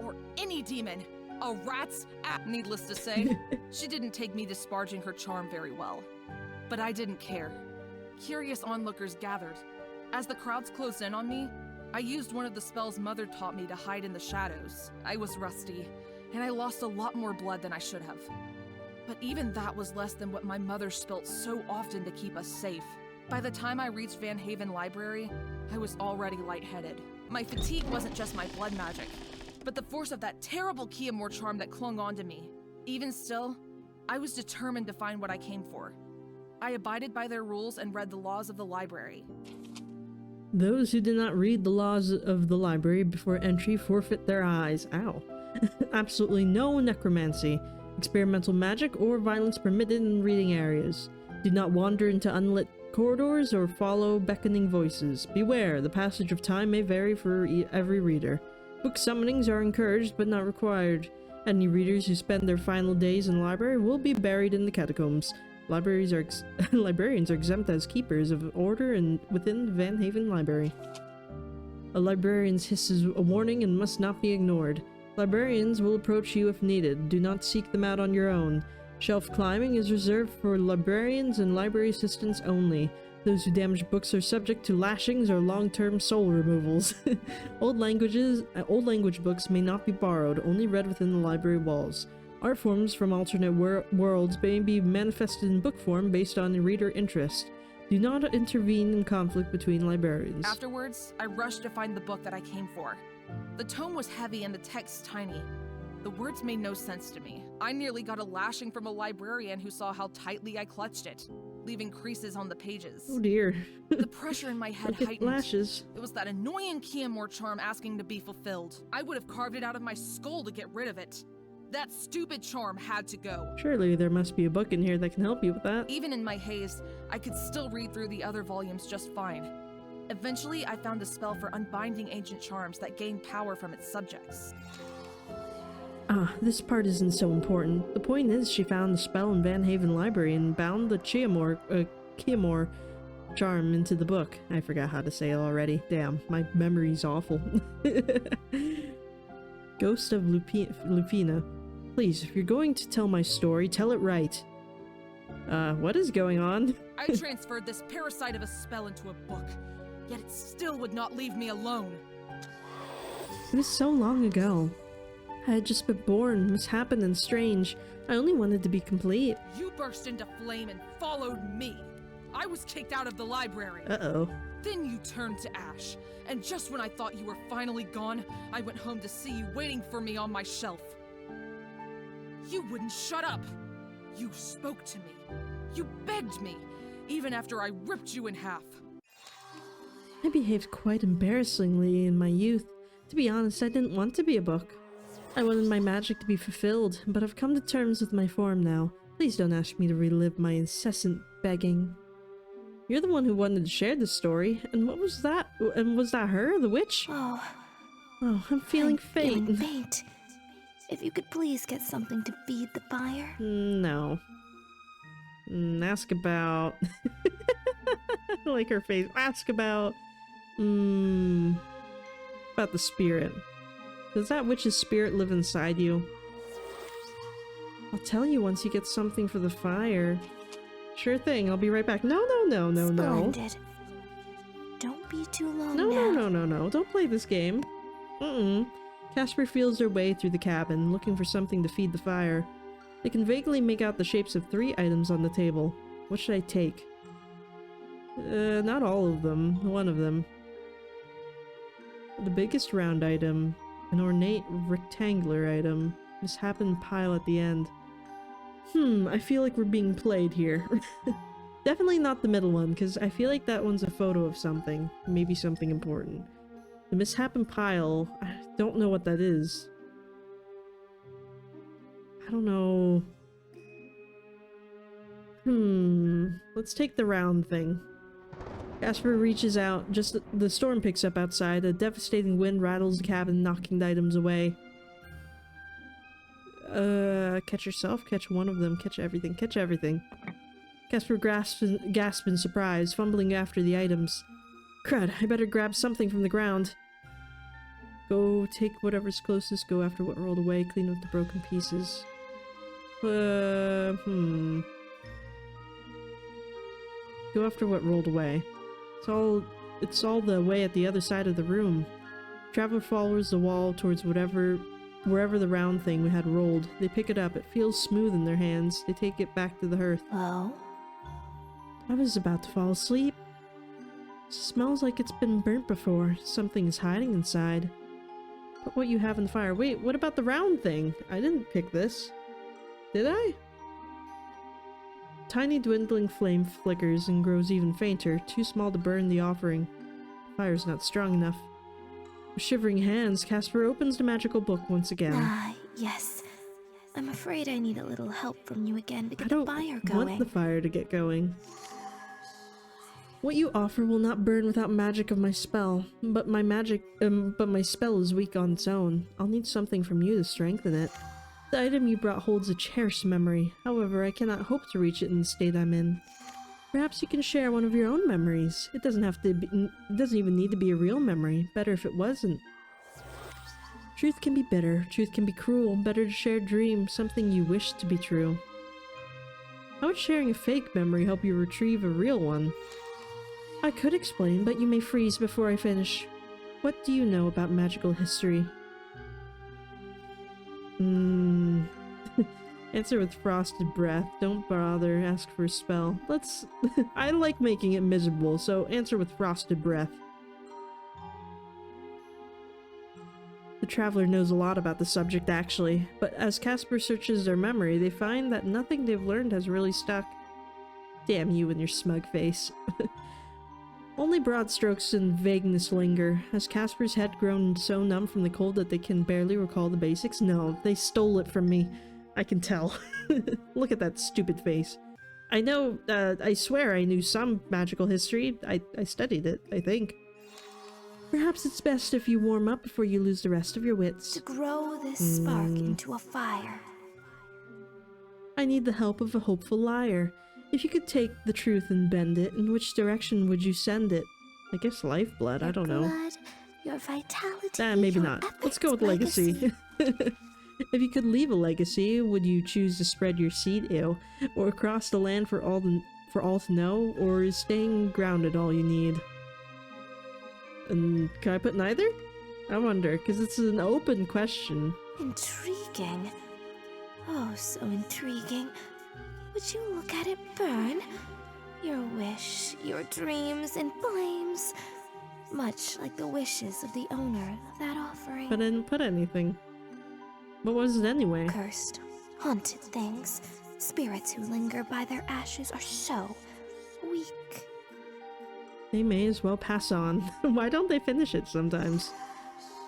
or any demon. A rat's ass. Needless to say, she didn't take me disparaging her charm very well. But I didn't care. Curious onlookers gathered. As the crowds closed in on me, I used one of the spells Mother taught me to hide in the shadows. I was rusty, and I lost a lot more blood than I should have. But even that was less than what my mother spilt so often to keep us safe. By the time I reached Van Haven Library, I was already lightheaded. My fatigue wasn't just my blood magic, but the force of that terrible Chiamour charm that clung onto me. Even still, I was determined to find what I came for. I abided by their rules and read the laws of the library. Those who did not read the laws of the library before entry forfeit their eyes. Ow. Absolutely no necromancy, experimental magic, or violence permitted in reading areas. Do not wander into unlit corridors or follow beckoning voices. Beware, the passage of time may vary for every reader. Book summonings are encouraged but not required. Any readers who spend their final days in the library will be buried in the catacombs. Libraries are librarians are exempt as keepers of order and within the Van Haven Library. A librarian's hiss is a warning and must not be ignored. Librarians will approach you if needed. Do not seek them out on your own. Shelf climbing is reserved for librarians and library assistants only. Those who damage books are subject to lashings or long-term soul removals. Old language books may not be borrowed, only read within the library walls. Art forms from alternate worlds may be manifested in book form based on reader interest. Do not intervene in conflict between librarians. Afterwards, I rushed to find the book that I came for. The tome was heavy and the text tiny. The words made no sense to me. I nearly got a lashing from a librarian who saw how tightly I clutched it, leaving creases on the pages. Oh dear. The pressure in my head heightened. Lashes. It was that annoying Chiamour charm asking to be fulfilled. I would have carved it out of my skull to get rid of it. That stupid charm had to go. Surely there must be a book in here that can help you with that. Even in my haze, I could still read through the other volumes just fine. Eventually, I found a spell for unbinding ancient charms that gain power from its subjects. Ah, this part isn't so important. The point is she found the spell in Van Haven Library and bound the Chiamour charm into the book. I forgot how to say it already. Damn, my memory's awful. Ghost of Lupina. Please, if you're going to tell my story, tell it right. What is going on? I transferred this parasite of a spell into a book, yet it still would not leave me alone. It was so long ago. I had just been born, misshapen and strange. I only wanted to be complete. You burst into flame and followed me. I was kicked out of the library. Uh-oh. Then you turned to ash, and just when I thought you were finally gone, I went home to see you waiting for me on my shelf. You wouldn't shut up. You spoke to me. You begged me, even after I ripped you in half. I behaved quite embarrassingly in my youth. To be honest, I didn't want to be a book. I wanted my magic to be fulfilled, but I've come to terms with my form now. Please don't ask me to relive my incessant begging. You're the one who wanted to share this story, and what was that? And was that her, the witch? Oh, Oh, I'm feeling faint. faint. if you could please get something to feed the fire. No. Ask about... I like her face. Ask about... about the spirit. Does that witch's spirit live inside you? I'll tell you once you get something for the fire. Sure thing, I'll be right back. No. Splendid. Don't be too long now. No. Don't play this game. Casper feels their way through the cabin, looking for something to feed the fire. They can vaguely make out the shapes of 3 items on the table. What should I take? Not all of them. One of them. The biggest round item. An ornate rectangular item. Misshapen pile at the end. I feel like we're being played here. Definitely not the middle one, because I feel like that one's a photo of something. Maybe something important. The misshapen pile, I don't know what that is. I don't know. Let's take the round thing. Casper reaches out. Just the storm picks up outside. A devastating wind rattles the cabin, knocking the items away. Catch yourself, catch one of them, catch everything, catch everything. Casper gasps in surprise, fumbling after the items. Crud, I better grab something from the ground. Go take whatever's closest, go after what rolled away, clean up the broken pieces. Go after what rolled away. It's all the way at the other side of the room. Traveler follows the wall towards wherever the round thing had rolled. They pick it up. It feels smooth in their hands. They take it back to the hearth. Oh? I was about to fall asleep. Smells like it's been burnt before. Something is hiding inside. Put what you have in the fire. Wait, what about the round thing? I didn't pick this. Did I? Tiny dwindling flame flickers and grows even fainter, too small to burn the offering. The fire's not strong enough. With shivering hands, Casper opens the magical book once again. Yes. I'm afraid I need a little help from you again to get I the fire don't going. want the fire to get going. What you offer will not burn without magic of my spell, but my spell is weak on its own. I'll need something from you to strengthen it. The item you brought holds a cherished memory. However, I cannot hope to reach it in the state I'm in. Perhaps you can share one of your own memories. It doesn't even need to be a real memory. Better if it wasn't. Truth can be bitter. Truth can be cruel. Better to share a dream, something you wish to be true. How would sharing a fake memory help you retrieve a real one? I could explain, but you may freeze before I finish. What do you know about magical history? Answer with frosted breath. Don't bother. Ask for a spell. I like making it miserable, so answer with frosted breath. The traveler knows a lot about the subject, actually, but as Casper searches their memory, they find that nothing they've learned has really stuck. Damn you and your smug face. Only broad strokes and vagueness linger. Has Casper's head grown so numb from the cold that they can barely recall the basics? No, they stole it from me. I can tell. Look at that stupid face. I know, I swear I knew some magical history. I studied it, I think. Perhaps it's best if you warm up before you lose the rest of your wits. To grow this spark into a fire. I need the help of a hopeful liar. If you could take the truth and bend it, in which direction would you send it? I guess lifeblood, I don't know. Blood, your vitality, Maybe your not. epic Let's go with legacy. If you could leave a legacy, would you choose to spread your seed, or across the land for all to know, or is staying grounded all you need? And can I put neither? I wonder, because it's an open question. Intriguing. Oh, so intriguing. Would you look at it burn? Your wish, your dreams in flames. Much like the wishes of the owner of that offering. But I didn't put anything. What was it anyway? Cursed, haunted things. Spirits who linger by their ashes are so weak. They may as well pass on. Why don't they finish it sometimes?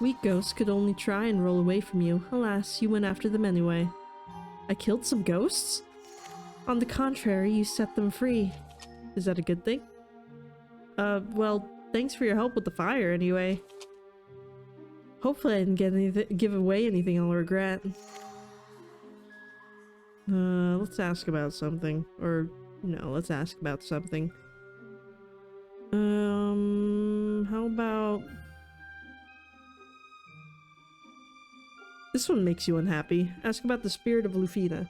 Weak ghosts could only try and roll away from you. Alas, you went after them anyway. I killed some ghosts? On the contrary, you set them free. Is that a good thing? Well, thanks for your help with the fire anyway. Hopefully I didn't give away anything I'll regret. Let's ask about something. Or, no, let's ask about something. How about... This one makes you unhappy. Ask about the spirit of Lufina.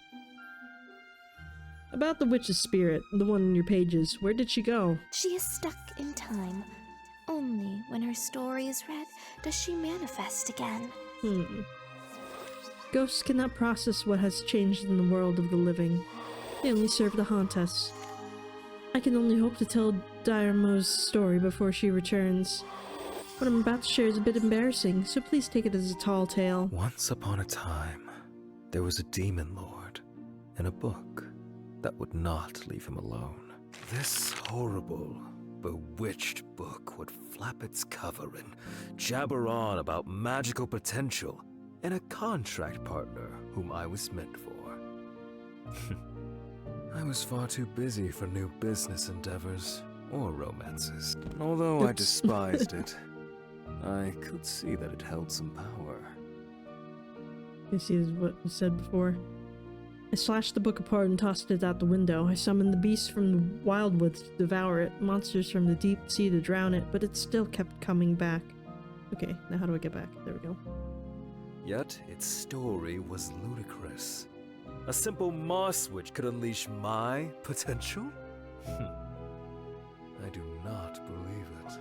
About the witch's spirit, the one in your pages. Where did she go? She is stuck in time. Only when her story is read does she manifest again. Ghosts cannot process what has changed in the world of the living. They only serve to haunt us. I can only hope to tell Diarmo's story before she returns. What I'm about to share is a bit embarrassing, so please take it as a tall tale. Once upon a time, there was a demon lord in a book that would not leave him alone. This horrible, bewitched book would flap its cover and jabber on about magical potential and a contract partner whom I was meant for. I was far too busy for new business endeavors or romances. Although I despised it, I could see that it held some power. This is what was said before. I slashed the book apart and tossed it out the window. I summoned the beasts from the wildwoods to devour it, monsters from the deep sea to drown it, but it still kept coming back. Okay, now how do I get back? There we go. Yet its story was ludicrous. A simple moss witch could unleash my potential? I do not believe it.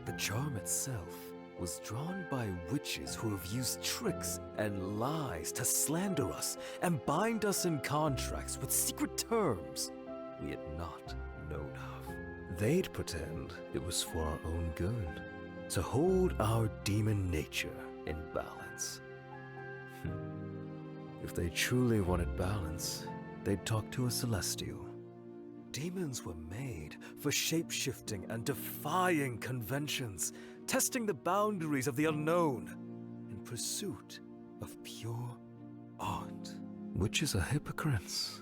The charm itself was drawn by witches who have used tricks and lies to slander us and bind us in contracts with secret terms we had not known of. They'd pretend it was for our own good, to hold our demon nature in balance. If they truly wanted balance, they'd talk to a celestial. Demons were made for shape-shifting and defying conventions, testing the boundaries of the unknown in pursuit of pure art. Witches are hypocrites.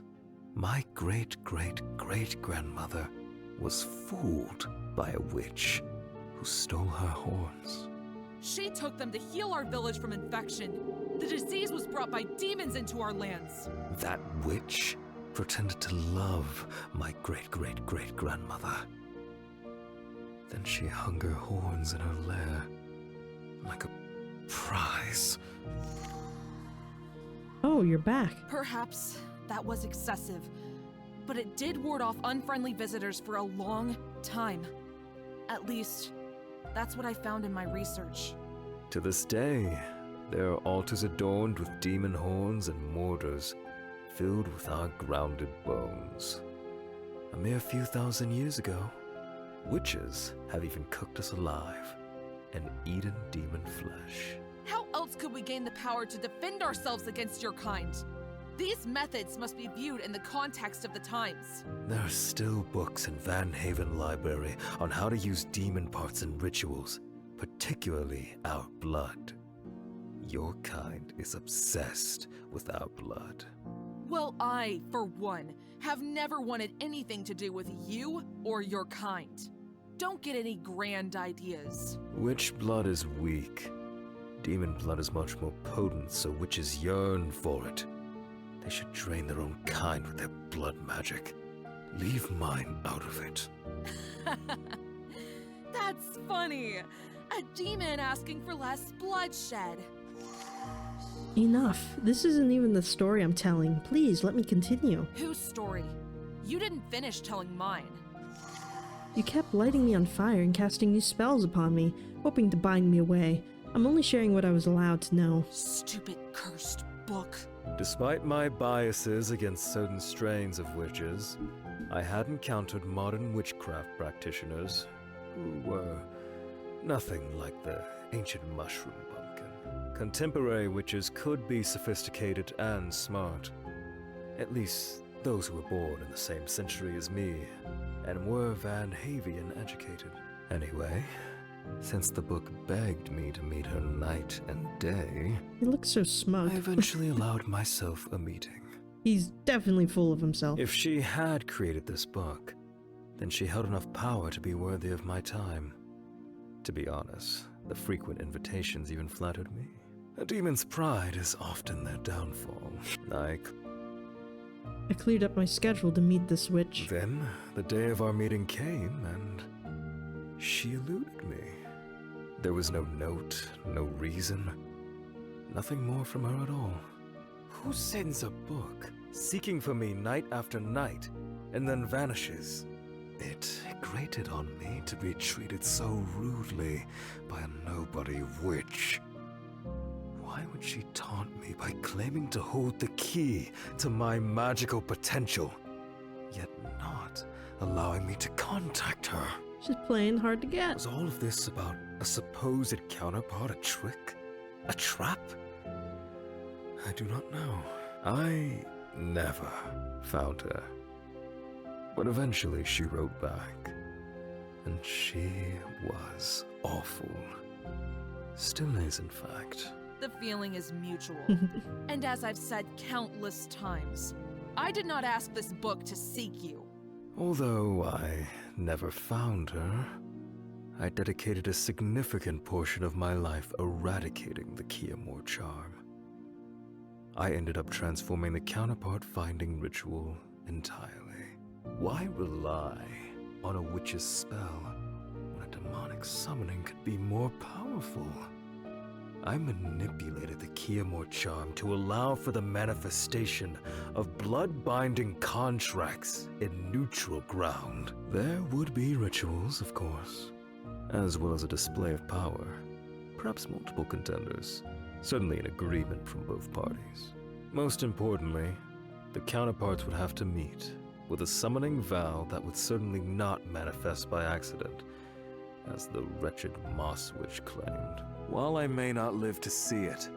My great-great-great-grandmother was fooled by a witch who stole her horns. She took them to heal our village from infection. The disease was brought by demons into our lands. That witch pretended to love my great-great-great-grandmother. Then she hung her horns in her lair, like a prize. Oh, you're back. Perhaps that was excessive, but it did ward off unfriendly visitors for a long time. At least, that's what I found in my research. To this day, there are altars adorned with demon horns and mortars, filled with our grounded bones. A mere few thousand years ago, witches have even cooked us alive and eaten demon flesh. How else could we gain the power to defend ourselves against your kind? These methods must be viewed in the context of the times. There are still books in Van Haven Library on how to use demon parts in rituals, particularly our blood. Your kind is obsessed with our blood. Well, I, for one, have never wanted anything to do with you or your kind. Don't get any grand ideas. Witch blood is weak. Demon blood is much more potent, so witches yearn for it. They should drain their own kind with their blood magic. Leave mine out of it. That's funny. A demon asking for less bloodshed. Enough. This isn't even the story I'm telling. Please, let me continue. Whose story? You didn't finish telling mine. You kept lighting me on fire and casting new spells upon me, hoping to bind me away. I'm only sharing what I was allowed to know. Stupid cursed book. Despite my biases against certain strains of witches, I had encountered modern witchcraft practitioners who were nothing like the ancient mushroom pumpkin. Contemporary witches could be sophisticated and smart. At least those who were born in the same century as me, and were Van Havian educated. Anyway, since the book begged me to meet her night and day, He looks so smug. I eventually allowed myself a meeting. He's definitely full of himself. If she had created this book, then she held enough power to be worthy of my time. To be honest, The frequent invitations even flattered me. A demon's pride is often their downfall. I cleared up my schedule to meet this witch. Then, the day of our meeting came, and she eluded me. There was no note, no reason, nothing more from her at all. Who sends a book, seeking for me night after night, and then vanishes? It grated on me to be treated so rudely by a nobody witch. Why would she taunt me by claiming to hold the key to my magical potential, yet not allowing me to contact her? She's playing hard to get. Was all of this about a supposed counterpart a trick? A trap? I do not know. I never found her. But eventually she wrote back, and she was awful. Still is, in fact. The feeling is mutual. And as I've said countless times, I did not ask this book to seek you. Although I never found her, I dedicated a significant portion of my life eradicating the Chiamour charm. I ended up transforming the counterpart finding ritual entirely. Why rely on a witch's spell when a demonic summoning could be more powerful? I manipulated the Chiamour charm to allow for the manifestation of blood-binding contracts in neutral ground. There would be rituals, of course, as well as a display of power. Perhaps multiple contenders, certainly an agreement from both parties. Most importantly, the counterparts would have to meet with a summoning vow that would certainly not manifest by accident, as the wretched Moss Witch claimed. While I may not live to see it,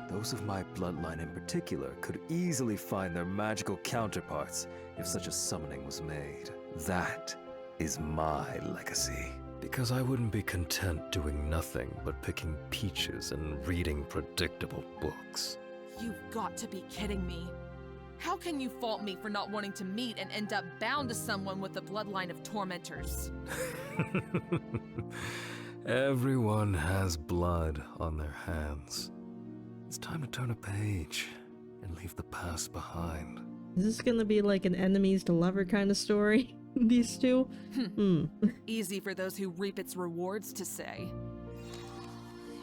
those of my bloodline in particular could easily find their magical counterparts if such a summoning was made. That is my legacy. Because I wouldn't be content doing nothing but picking peaches and reading predictable books. You've got to be kidding me. How can you fault me for not wanting to meet and end up bound to someone with a bloodline of tormentors? Everyone has blood on their hands. It's time to turn a page and leave the past behind. Is this gonna be like an enemies to lover kind of story? These two? Easy for those who reap its rewards to say.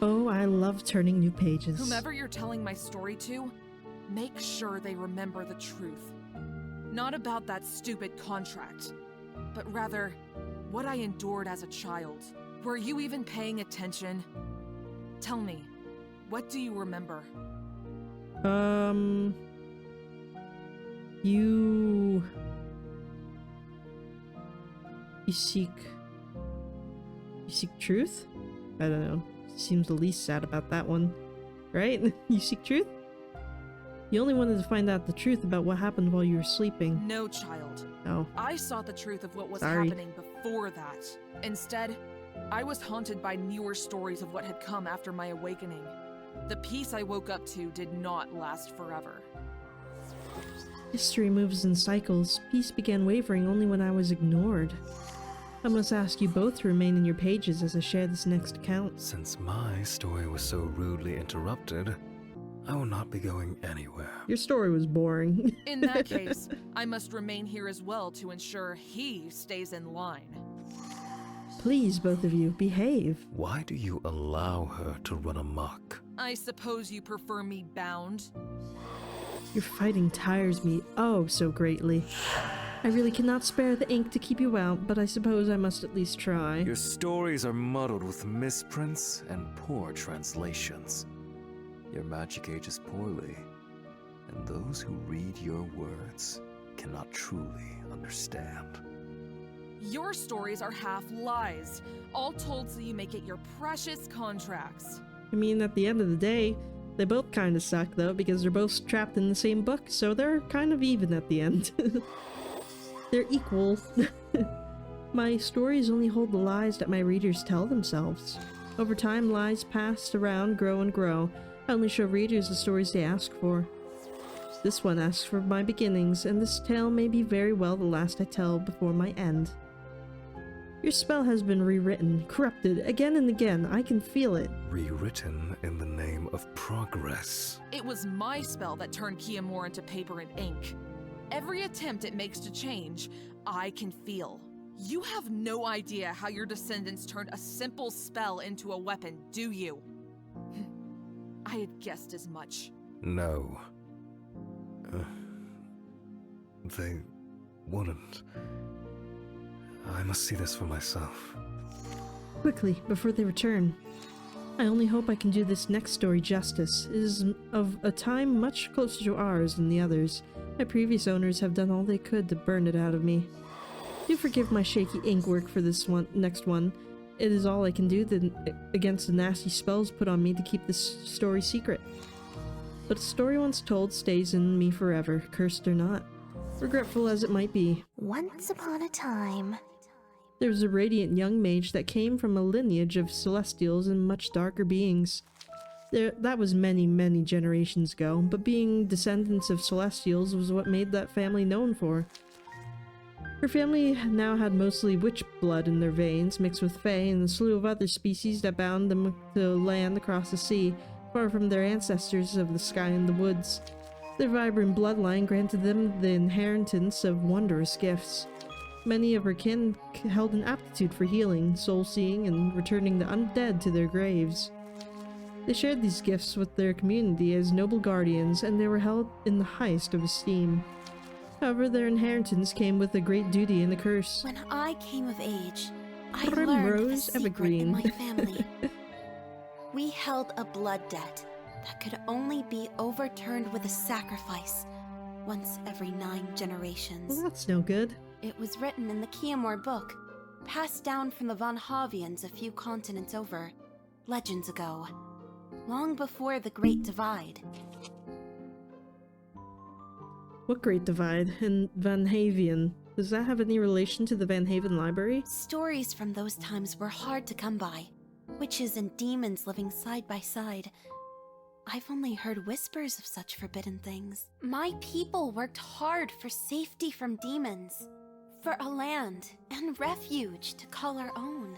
Oh, I love turning new pages. Whomever you're telling my story to, make sure they remember the truth. Not about that stupid contract, but rather what I endured as a child. Were you even paying attention? Tell me, what do you remember? You seek truth? I don't know. Seems the least sad about that one. Right? You seek truth? You only wanted to find out the truth about what happened while you were sleeping. No, child. Oh. I sought the truth of what was Sorry. happening before that. Instead, I was haunted by newer stories of what had come after my awakening. The peace I woke up to did not last forever. History moves in cycles. Peace began wavering only when I was ignored. I must ask you both to remain in your pages as I share this next account. Since my story was so rudely interrupted, I will not be going anywhere. Your story was boring. In that case, I must remain here as well to ensure he stays in line. Please, both of you, behave. Why do you allow her to run amok? I suppose you prefer me bound? Your fighting tires me oh so greatly. I really cannot spare the ink to keep you out, but I suppose I must at least try. Your stories are muddled with misprints and poor translations. Your magic ages poorly, and those who read your words cannot truly understand. Your stories are half lies, all told so you may get your precious contracts. I mean, at the end of the day, they both kind of suck though, because they're both trapped in the same book, so they're kind of even at the end. They're equal. My stories only hold the lies that my readers tell themselves. Over time, lies passed around grow and grow. I only show readers the stories they ask for. This one asks for my beginnings, and this tale may be very well the last I tell before my end. Your spell has been rewritten, corrupted, again and again. I can feel it. Rewritten in the name of progress. It was my spell that turned Chiamour into paper and ink. Every attempt it makes to change, I can feel. You have no idea how your descendants turned a simple spell into a weapon, do you? I had guessed as much. No. They wouldn't. I must see this for myself. Quickly, before they return. I only hope I can do this next story justice. It is of a time much closer to ours than the others. My previous owners have done all they could to burn it out of me. Do forgive my shaky ink work for this next one. It is all I can do against the nasty spells put on me to keep this story secret. But a story once told stays in me forever, cursed or not. Regretful as it might be. Once upon a time. There was a radiant young mage that came from a lineage of celestials and much darker beings. That was many, many generations ago, but being descendants of celestials was what made that family known for. Her family now had mostly witch blood in their veins, mixed with fae and a slew of other species that bound them to land across the sea, far from their ancestors of the sky and the woods. Their vibrant bloodline granted them the inheritance of wondrous gifts. Many of her kin held an aptitude for healing, soul-seeing, and returning the undead to their graves. They shared these gifts with their community as noble guardians, and they were held in the highest of esteem. However, their inheritance came with a great duty and a curse. When I came of age, I Primrose learned the secret Evergreen. in my family. We held a blood debt that could only be overturned with a sacrifice once every 9 generations. Well, that's no good. It was written in the Chiamour book, passed down from the Von Havians a few continents over, legends ago, long before the Great Divide. What Great Divide? And Van Haven? Does that have any relation to the Van Haven Library? Stories from those times were hard to come by. Witches and demons living side by side. I've only heard whispers of such forbidden things. My people worked hard for safety from demons, for a land and refuge to call our own.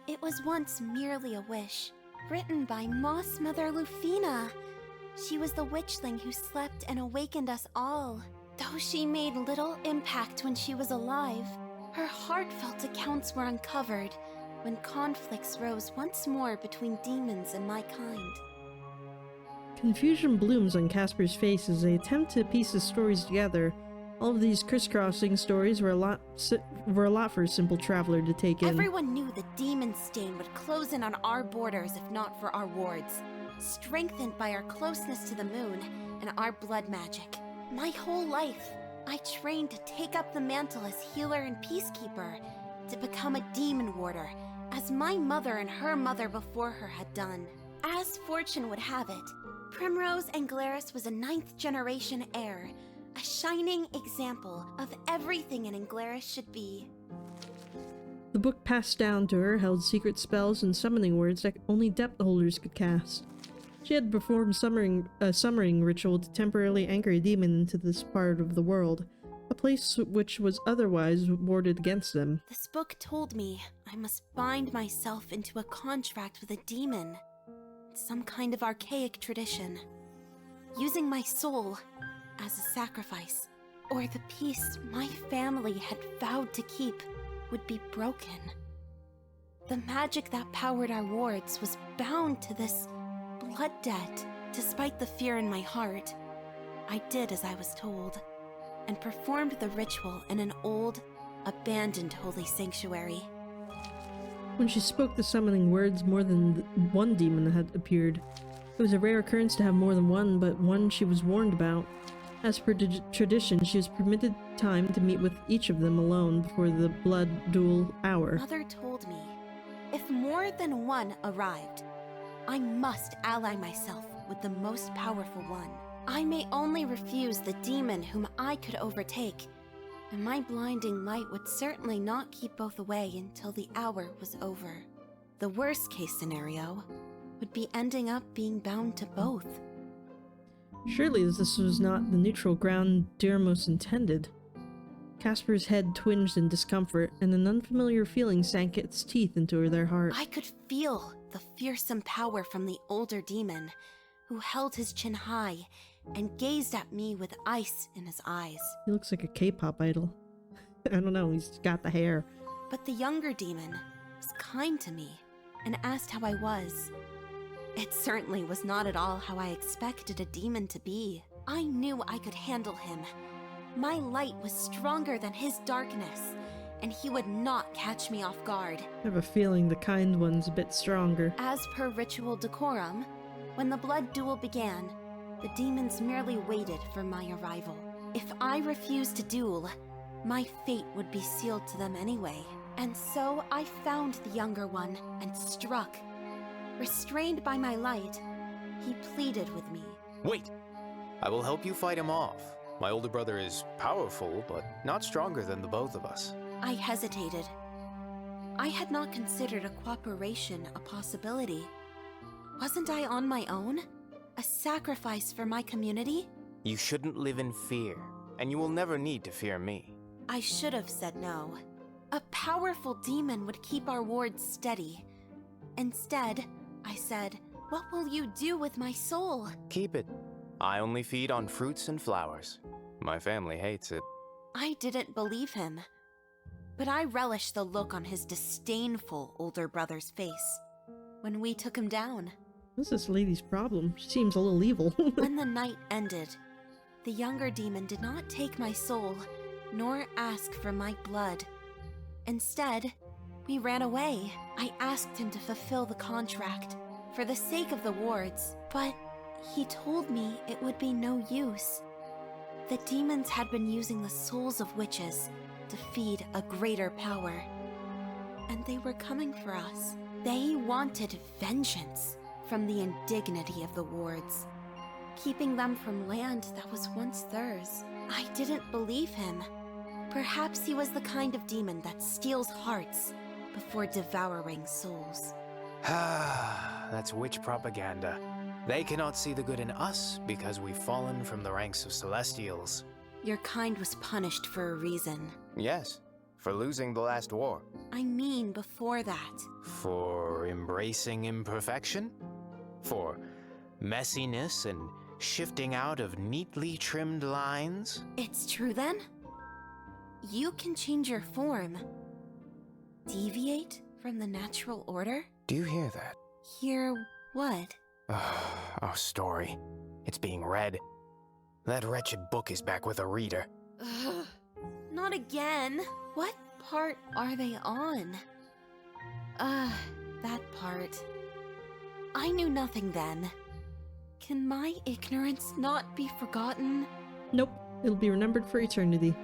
It was once merely a wish, written by Moss Mother Lufina. She was the witchling who slept and awakened us all. Though she made little impact when she was alive, her heartfelt accounts were uncovered when conflicts rose once more between demons and my kind. Confusion blooms on Casper's face as they attempt to piece the stories together. All of these crisscrossing stories were a lot for a simple traveler to take in. Everyone knew the demon stain would close in on our borders if not for our wards, strengthened by our closeness to the moon and our blood magic. My whole life, I trained to take up the mantle as healer and peacekeeper, to become a demon warder, as my mother and her mother before her had done. As fortune would have it, Primrose Anglaris was a 9th generation heir, a shining example of everything an Anglaris should be. The book passed down to her held secret spells and summoning words that only depth holders could cast. She had performed a summoning ritual to temporarily anchor a demon into this part of the world, a place which was otherwise warded against them. This book told me I must bind myself into a contract with a demon, some kind of archaic tradition, using my soul as a sacrifice, or the peace my family had vowed to keep would be broken. The magic that powered our wards was bound to this blood debt. Despite the fear in my heart, I did as I was told, and performed the ritual in an old, abandoned holy sanctuary. When she spoke the summoning words, more than one demon had appeared. It was a rare occurrence to have more than one, but one she was warned about. As per tradition, she was permitted time to meet with each of them alone before the blood duel hour. Mother told me, if more than one arrived, I must ally myself with the most powerful one. I may only refuse the demon whom I could overtake, and my blinding light would certainly not keep both away until the hour was over. The worst case scenario would be ending up being bound to both. Surely this was not the neutral ground Dearmos intended. Casper's head twinged in discomfort, and an unfamiliar feeling sank its teeth into their heart. I could feel the fearsome power from the older demon, who held his chin high and gazed at me with ice in his eyes. He looks like a K-pop idol. I don't know, he's got the hair. But the younger demon was kind to me and asked how I was. It certainly was not at all how I expected a demon to be. I knew I could handle him. My light was stronger than his darkness, and he would not catch me off guard. I have a feeling the kind one's a bit stronger. As per ritual decorum, when the blood duel began, the demons merely waited for my arrival. If I refused to duel, my fate would be sealed to them anyway. And so I found the younger one and struck. Restrained by my light, he pleaded with me. Wait! I will help you fight him off. My older brother is powerful, but not stronger than the both of us. I hesitated. I had not considered a cooperation a possibility. Wasn't I on my own? A sacrifice for my community? You shouldn't live in fear, and you will never need to fear me. I should have said no. A powerful demon would keep our wards steady. Instead, I said, "What will you do with my soul?" Keep it. I only feed on fruits and flowers. My family hates it. I didn't believe him. But I relished the look on his disdainful older brother's face when we took him down. What's this lady's problem? She seems a little evil. When the night ended, the younger demon did not take my soul, nor ask for my blood. Instead, we ran away. I asked him to fulfill the contract for the sake of the wards, but he told me it would be no use. The demons had been using the souls of witches to feed a greater power, and they were coming for us. They wanted vengeance from the indignity of the wards, keeping them from land that was once theirs. I didn't believe him. Perhaps he was the kind of demon that steals hearts before devouring souls. That's witch propaganda. They cannot see the good in us because we've fallen from the ranks of Celestials. Your kind was punished for a reason. Yes, for losing the last war. I mean before that. For embracing imperfection? For messiness and shifting out of neatly trimmed lines? It's true then? You can change your form. Deviate from the natural order? Do you hear that? Hear what? Our story. It's being read. That wretched book is back with a reader. Ugh, not again. What part are they on? That part. I knew nothing then. Can my ignorance not be forgotten? Nope, it'll be remembered for eternity.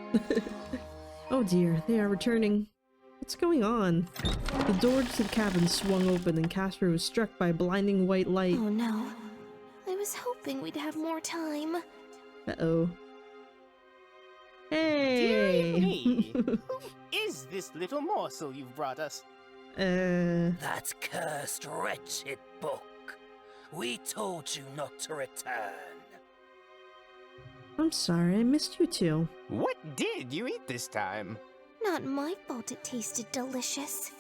Oh dear, they are returning. What's going on? The door to the cabin swung open and Casper was struck by a blinding white light. Oh no. I was hoping we'd have more time. Uh-oh. Dearie Hey! me, who is this little morsel you've brought us? That cursed, wretched book. We told you not to return. I'm sorry, I missed you two. What did you eat this time? Not my fault it tasted delicious.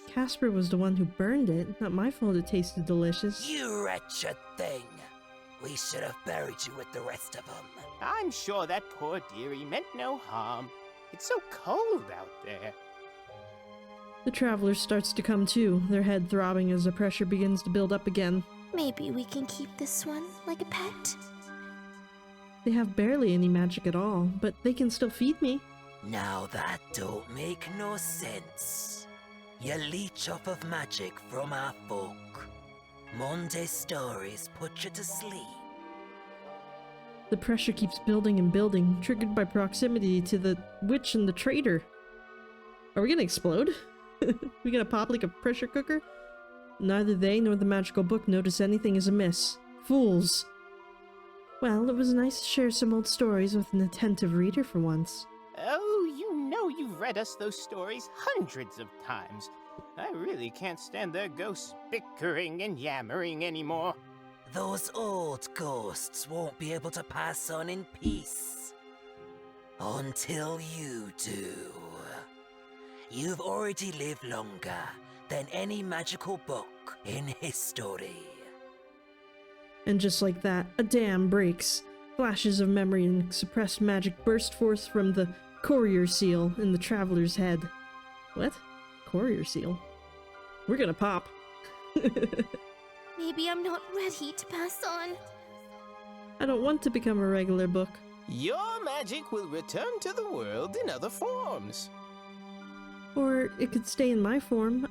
Casper was the one who burned it. Not my fault it tasted delicious. You wretched thing. We should have buried you with the rest of them. I'm sure that poor dearie meant no harm. It's so cold out there. The traveler starts to come to, their head throbbing as the pressure begins to build up again. Maybe we can keep this one like a pet. They have barely any magic at all, but they can still feed me. Now that don't make no sense. You leech off of magic from our folk. Monday stories put you to sleep. The pressure keeps building and building, triggered by proximity to the witch and the traitor. Are we gonna explode? We gonna pop like a pressure cooker? Neither they nor the magical book notice anything is amiss. Fools! Well, it was nice to share some old stories with an attentive reader for once. Oh, you know you've read us those stories hundreds of times. I really can't stand their ghosts bickering and yammering anymore. Those old ghosts won't be able to pass on in peace. Until you do. You've already lived longer than any magical book in history. And just like that, a dam breaks. Flashes of memory and suppressed magic burst forth from the courier seal in the traveler's head. What? Courier seal? We're gonna pop. Maybe I'm not ready to pass on. I don't want to become a regular book. Your magic will return to the world in other forms. Or it could stay in my form.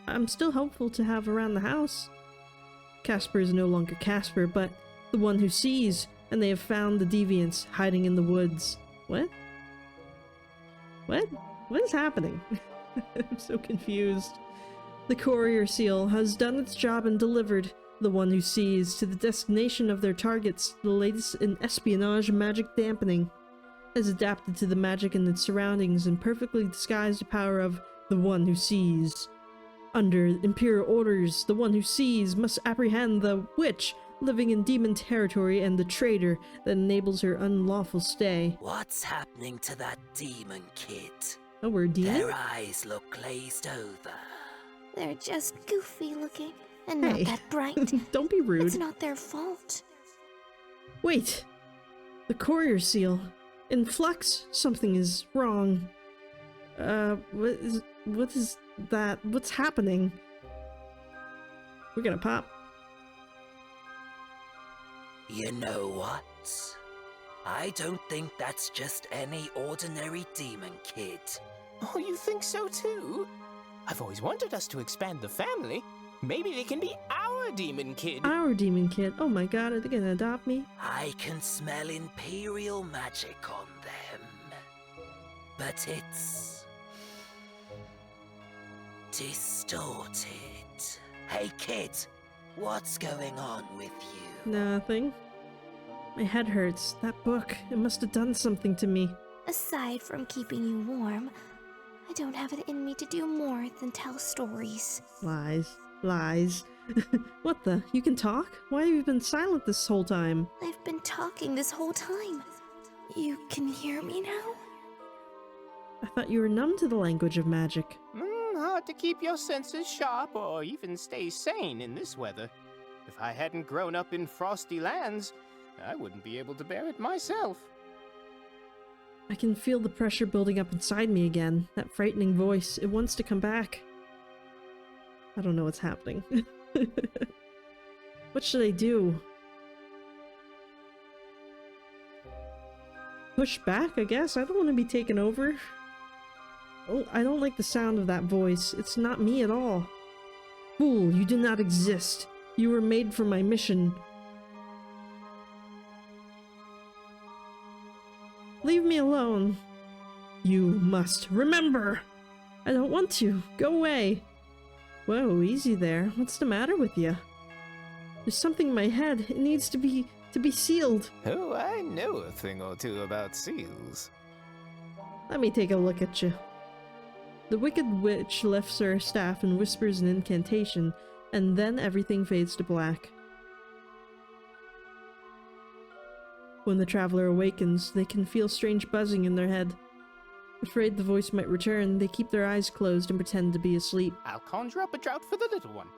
I'm still helpful to have around the house. Casper is no longer Casper, but the one who sees, and they have found the deviants hiding in the woods. What? What? What is happening? I'm so confused. The courier seal has done its job and delivered the one who sees to the destination of their targets, the latest in espionage magic dampening, has adapted to the magic in its surroundings and perfectly disguised the power of the one who sees. Under imperial orders, the one who sees must apprehend the witch living in demon territory and the traitor that enables her unlawful stay. What's happening to that demon kid? Oh, we're a demon? Their eyes look glazed over. They're just goofy looking and Hey. not that bright. Don't be rude. It's not their fault. Wait! The courier seal. In flux, something is wrong. What is that? What's happening? We're gonna pop. You know what? I don't think that's just any ordinary demon kid. Oh, you think so too? I've always wanted us to expand the family. Maybe they can be our demon kid. Our demon kid. Oh my god, are they gonna adopt me? I can smell imperial magic on them. But it's distorted. Hey kid, what's going on with you? Nothing. My head hurts. That book, it must have done something to me. Aside from keeping you warm, I don't have it in me to do more than tell stories. Lies. Lies. What the? You can talk? Why have you been silent this whole time? I've been talking this whole time. You can hear me now? I thought you were numb to the language of magic. Hard to keep your senses sharp or even stay sane in this weather. If I hadn't grown up in frosty lands, I wouldn't be able to bear it myself. I can feel the pressure building up inside me again. That frightening voice, it wants to come back. I don't know what's happening. What should I do? Push back, I guess? I don't want to be taken over. Oh, I don't like the sound of that voice. It's not me at all. Fool, you do not exist. You were made for my mission. Leave me alone. You must remember. I don't want to. Go away. Whoa, easy there. What's the matter with you? There's something in my head. It needs to be sealed. Oh, I know a thing or two about seals. Let me take a look at you. The wicked witch lifts her staff and whispers an incantation, and then everything fades to black. When the traveler awakens, they can feel strange buzzing in their head. Afraid the voice might return, they keep their eyes closed and pretend to be asleep. I'll conjure up a draught for the little one.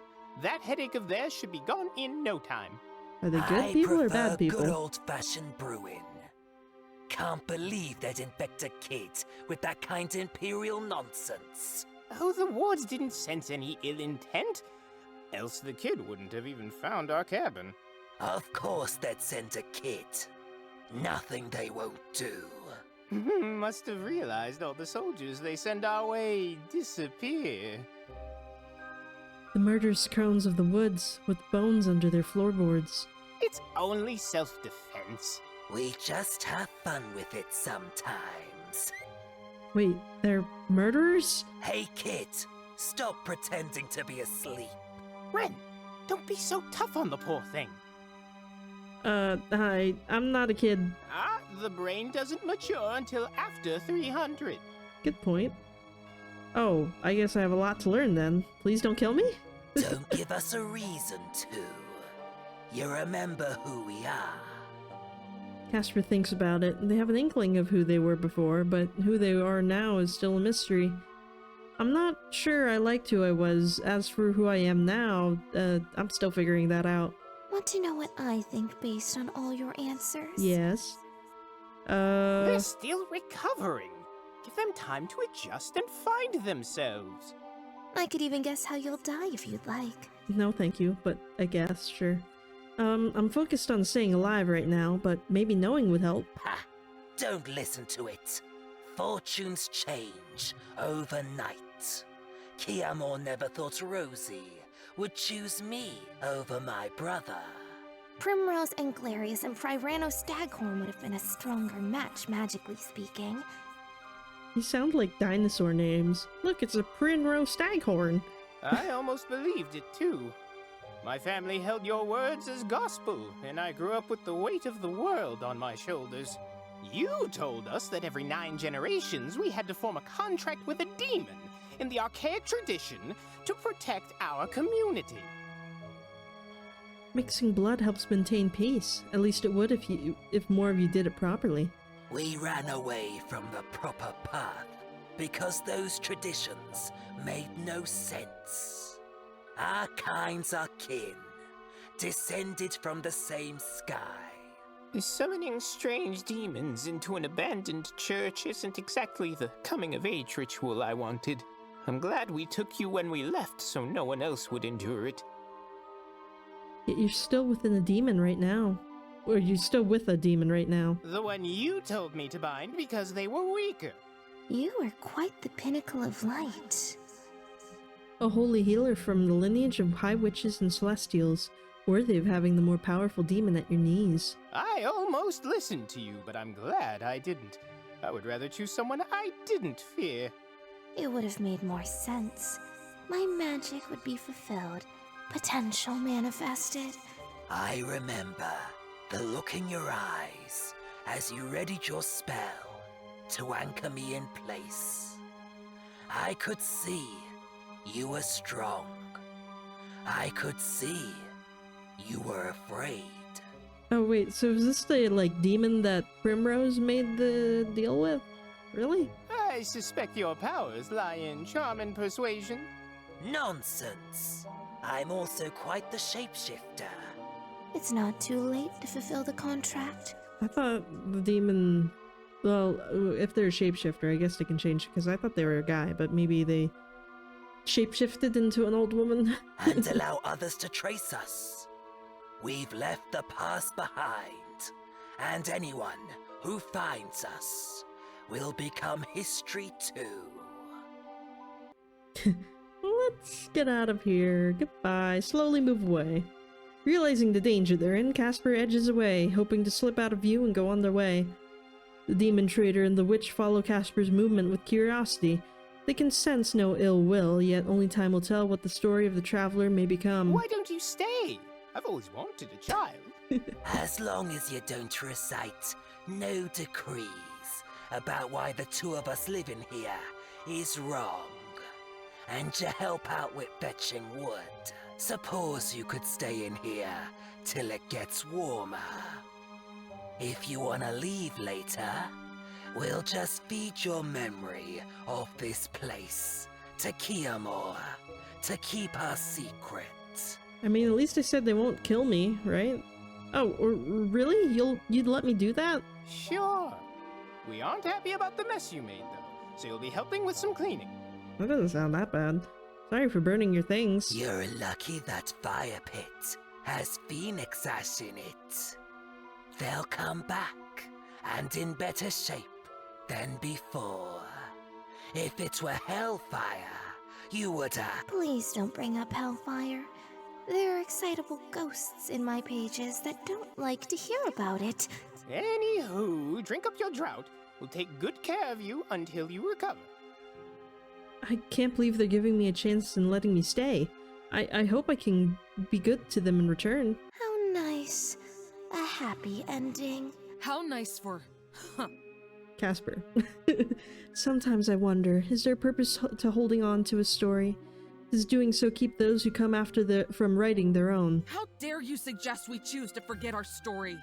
That headache of theirs should be gone in no time. Are they good people or bad I prefer people? good old-fashioned brewing. Can't believe they'd infect a kid with that kind of imperial nonsense. Oh, the wards didn't sense any ill intent. Else the kid wouldn't have even found our cabin. Of course they'd send a kid. Nothing they won't do. Must have realized all the soldiers they send our way disappear. The murderous crones of the woods, with bones under their floorboards. It's only self-defense. We just have fun with it sometimes. Wait, they're murderers? Hey kid, stop pretending to be asleep. Ren, don't be so tough on the poor thing. Hi, I'm not a kid. Ah, the brain doesn't mature until after 300. Good point. Oh, I guess I have a lot to learn then. Please don't kill me? Don't give us a reason to. You remember who we are. Casper thinks about it. They have an inkling of who they were before, but who they are now is still a mystery. I'm not sure I liked who I was. As for who I am now, I'm still figuring that out. Want to know what I think based on all your answers? Yes. They're still recovering. Give them time to adjust and find themselves. I could even guess how you'll die if you'd like. No, thank you, but I guess, sure. I'm focused on staying alive right now, but maybe knowing would help. Ha! Don't listen to it. Fortunes change overnight. Chiamour never thought Rosie would choose me over my brother. Primrose and Glarius and Prirano Staghorn would have been a stronger match, magically speaking. You sound like dinosaur names. Look, it's a Primrose Staghorn. I almost believed it too. My family held your words as gospel, and I grew up with the weight of the world on my shoulders. You told us that every 9 generations we had to form a contract with a demon in the archaic tradition to protect our community. Mixing blood helps maintain peace. At least it would if more of you did it properly. We ran away from the proper path because those traditions made no sense. Our kinds are kin, descended from the same sky. Summoning strange demons into an abandoned church isn't exactly the coming-of-age ritual I wanted. I'm glad we took you when we left so no one else would endure it. Yet you're still within a demon right now. Or you're still with a demon right now. The one you told me to bind because they were weaker. You are quite the pinnacle of light. A holy healer from the lineage of high witches and celestials, worthy of having the more powerful demon at your knees. I almost listened to you, but I'm glad I didn't. I would rather choose someone I didn't fear. It would have made more sense. My magic would be fulfilled, potential manifested. I remember the look in your eyes as you readied your spell to anchor me in place. I could see you were strong. I could see you were afraid. Oh wait, so is this the, like, demon that Primrose made the deal with? Really? I suspect your powers lie in charm and persuasion. Nonsense! I'm also quite the shapeshifter. It's not too late to fulfill the contract. I thought the demon... Well, if they're a shapeshifter, I guess they can change, because I thought they were a guy, but maybe they shapeshifted into an old woman. And allow others to trace us. We've left the past behind, and anyone who finds us will become history too. Let's get out of here. Goodbye. Slowly move away. Realizing the danger they're in, Casper edges away, hoping to slip out of view and go on their way. The demon trader and the witch follow Casper's movement with curiosity. They can sense no ill will, yet only time will tell what the story of the traveler may become. Why don't you stay? I've always wanted a child. As long as you don't recite no decrees about why the two of us living here is wrong, and you help out with fetching wood. Suppose you could stay in here till it gets warmer. If you wanna leave later, we'll just feed your memory of this place to Chiamour to keep our secret. I mean, at least they said they won't kill me, right? Oh, really? You'd let me do that? Sure. We aren't happy about the mess you made, though, so you'll be helping with some cleaning. That doesn't sound that bad. Sorry for burning your things. You're lucky that fire pit has phoenix ash in it. They'll come back, and in better shape than before. If it were hellfire, you would have... Please don't bring up hellfire. There are excitable ghosts in my pages that don't like to hear about it. Anywho, drink up your drought. We'll take good care of you until you recover. I can't believe they're giving me a chance and letting me stay. I hope I can be good to them in return. How nice. A happy ending. How nice for... Huh. Casper. Sometimes I wonder, is there a purpose to holding on to a story? Does doing so keep those who come after from writing their own? How dare you suggest we choose to forget our story?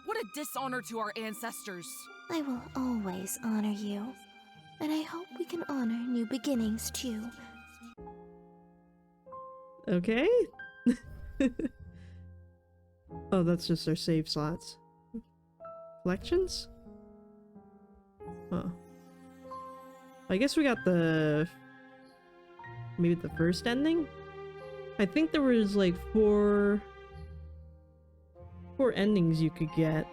What a dishonor to our ancestors. I will always honor you. And I hope we can honor new beginnings too. Okay. Oh, that's just our save slots. Collections? Huh. I guess we got the... maybe the first ending? I think there was like four endings you could get.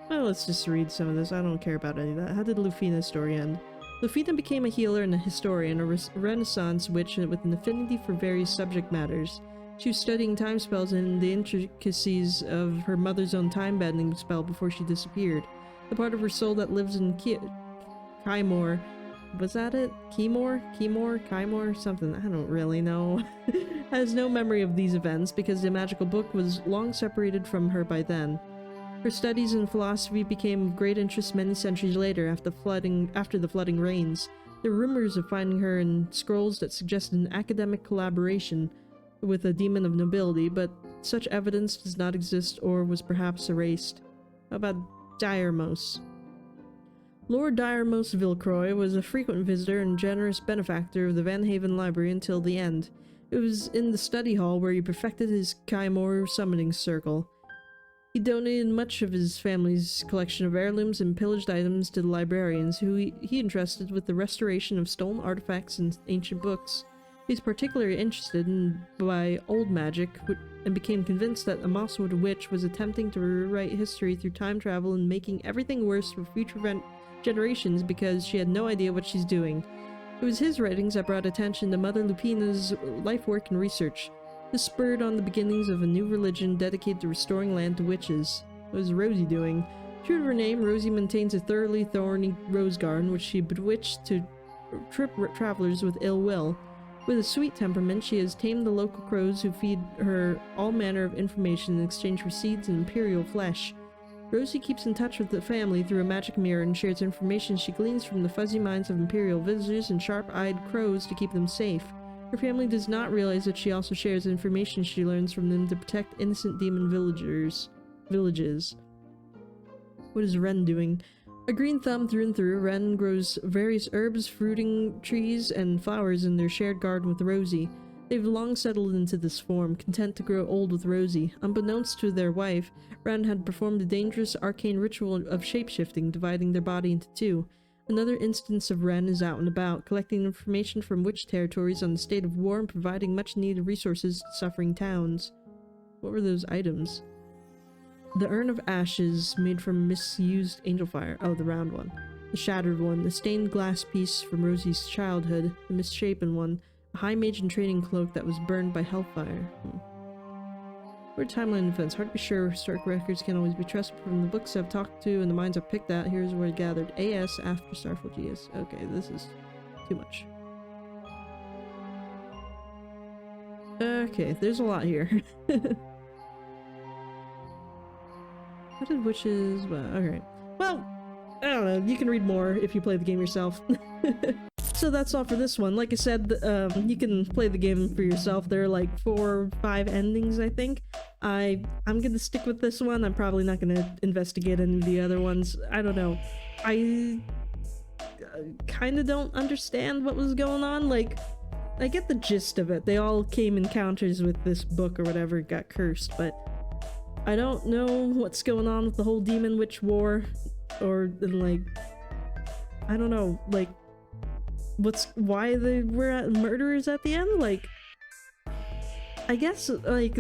Well, let's just read some of this. I don't care about any of that. How did Lufina's story end? Lufina became a healer and a historian, a Renaissance witch with an affinity for various subject matters. She was studying time spells and the intricacies of her mother's own time-bending spell before she disappeared. The part of her soul that lives in Chiamour. Was that it? Chiamour? Something. I don't really know. Has no memory of these events because the magical book was long separated from her by then. Her studies in philosophy became of great interest many centuries later after the flooding rains. There were rumors of finding her in scrolls that suggested an academic collaboration with a demon of nobility, but such evidence does not exist or was perhaps erased. How about Diremos? Lord Diremos Vilcroy was a frequent visitor and generous benefactor of the Van Haven Library until the end. It was in the study hall where he perfected his Chiamour summoning circle. He donated much of his family's collection of heirlooms and pillaged items to the librarians, who he entrusted with the restoration of stolen artifacts and ancient books. He was particularly interested by old magic and became convinced that a Mosswood witch was attempting to rewrite history through time travel and making everything worse for future generations because she had no idea what she's doing. It was his writings that brought attention to Mother Lupina's life work and research. This spurred on the beginnings of a new religion dedicated to restoring land to witches. What is Rosie doing? True to her name, Rosie maintains a thoroughly thorny rose garden which she bewitched to trip travelers with ill will. With a sweet temperament, she has tamed the local crows who feed her all manner of information in exchange for seeds and imperial flesh. Rosie keeps in touch with the family through a magic mirror and shares information she gleans from the fuzzy minds of imperial visitors and sharp-eyed crows to keep them safe. Her family does not realize that she also shares information she learns from them to protect innocent demon villages. What is Ren doing? A green thumb through and through, Ren grows various herbs, fruiting trees, and flowers in their shared garden with Rosie. They've long settled into this form, content to grow old with Rosie. Unbeknownst to their wife, Ren had performed a dangerous arcane ritual of shapeshifting, dividing their body into two. Another instance of Ren is out and about, collecting information from witch territories on the state of war and providing much-needed resources to suffering towns. What were those items? The urn of ashes made from misused angel fire. Oh, the round one. The shattered one. The stained glass piece from Rosie's childhood. The misshapen one. A high mage and training cloak that was burned by hellfire. We're timeline events. Hard to be sure. Historic records can't always be trusted. From the books I've talked to and the minds I've picked out, here's where I gathered. AS after Starfall GS. Okay, this is too much. Okay, there's a lot here. How did witches... Well, alright. Well, I don't know. You can read more if you play the game yourself. So that's all for this one. Like I said, you can play the game for yourself. There are like 4 or 5 endings, I think. I'm gonna stick with this one. I'm probably not gonna investigate any of the other ones. I don't know. I kind of don't understand what was going on. Like, I get the gist of it. They all came encounters with this book or whatever, got cursed, but I don't know what's going on with the whole demon witch war, or like, I don't know, like, why they were murderers at the end. Like, I guess like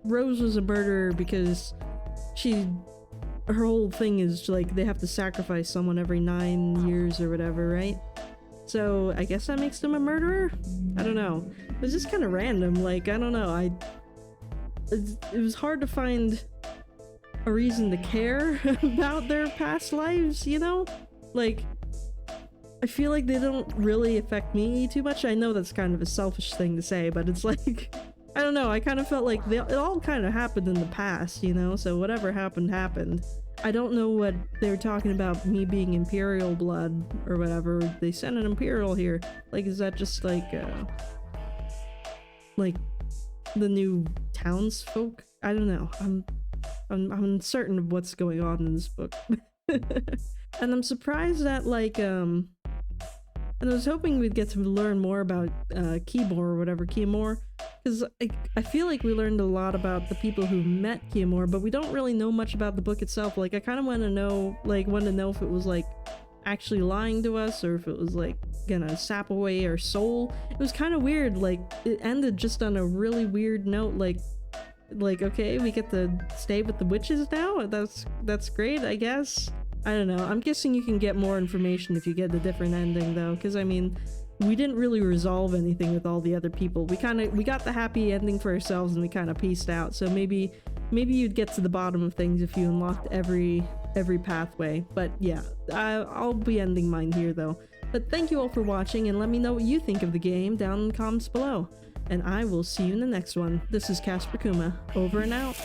Rose was a murderer because her whole thing is like they have to sacrifice someone every 9 years or whatever, right? So I guess that makes them a murderer? I don't know. It was just kind of random. Like, I don't know. It was hard to find a reason to care about their past lives, you know? Like, I feel like they don't really affect me too much. I know that's kind of a selfish thing to say, but it's like, I don't know, I kind of felt like it all kind of happened in the past, you know? So whatever happened, happened. I don't know what they were talking about, me being Imperial blood or whatever. They sent an Imperial here. Like, is that just like, like the new townsfolk. I don't know. I'm uncertain of what's going on in this book. And I'm surprised that like and I was hoping we'd get to learn more about Chiamour or whatever, Chiamour, because I feel like we learned a lot about the people who met Chiamour, but we don't really know much about the book itself. Like I kind of want to know if it was like actually lying to us or if it was like gonna sap away our soul. It was kind of weird. Like it ended just on a really weird note. Like okay, we get to stay with the witches now. That's great, I guess. I don't know. I'm guessing you can get more information if you get a different ending though, because I mean, we didn't really resolve anything with all the other people. We got the happy ending for ourselves and we kind of pieced out. So maybe you'd get to the bottom of things if you unlocked every pathway. But yeah, I'll be ending mine here though. But thank you all for watching, and let me know what you think of the game down in the comments below. And I will see you in the next one. This is Casper Kuma, over and out.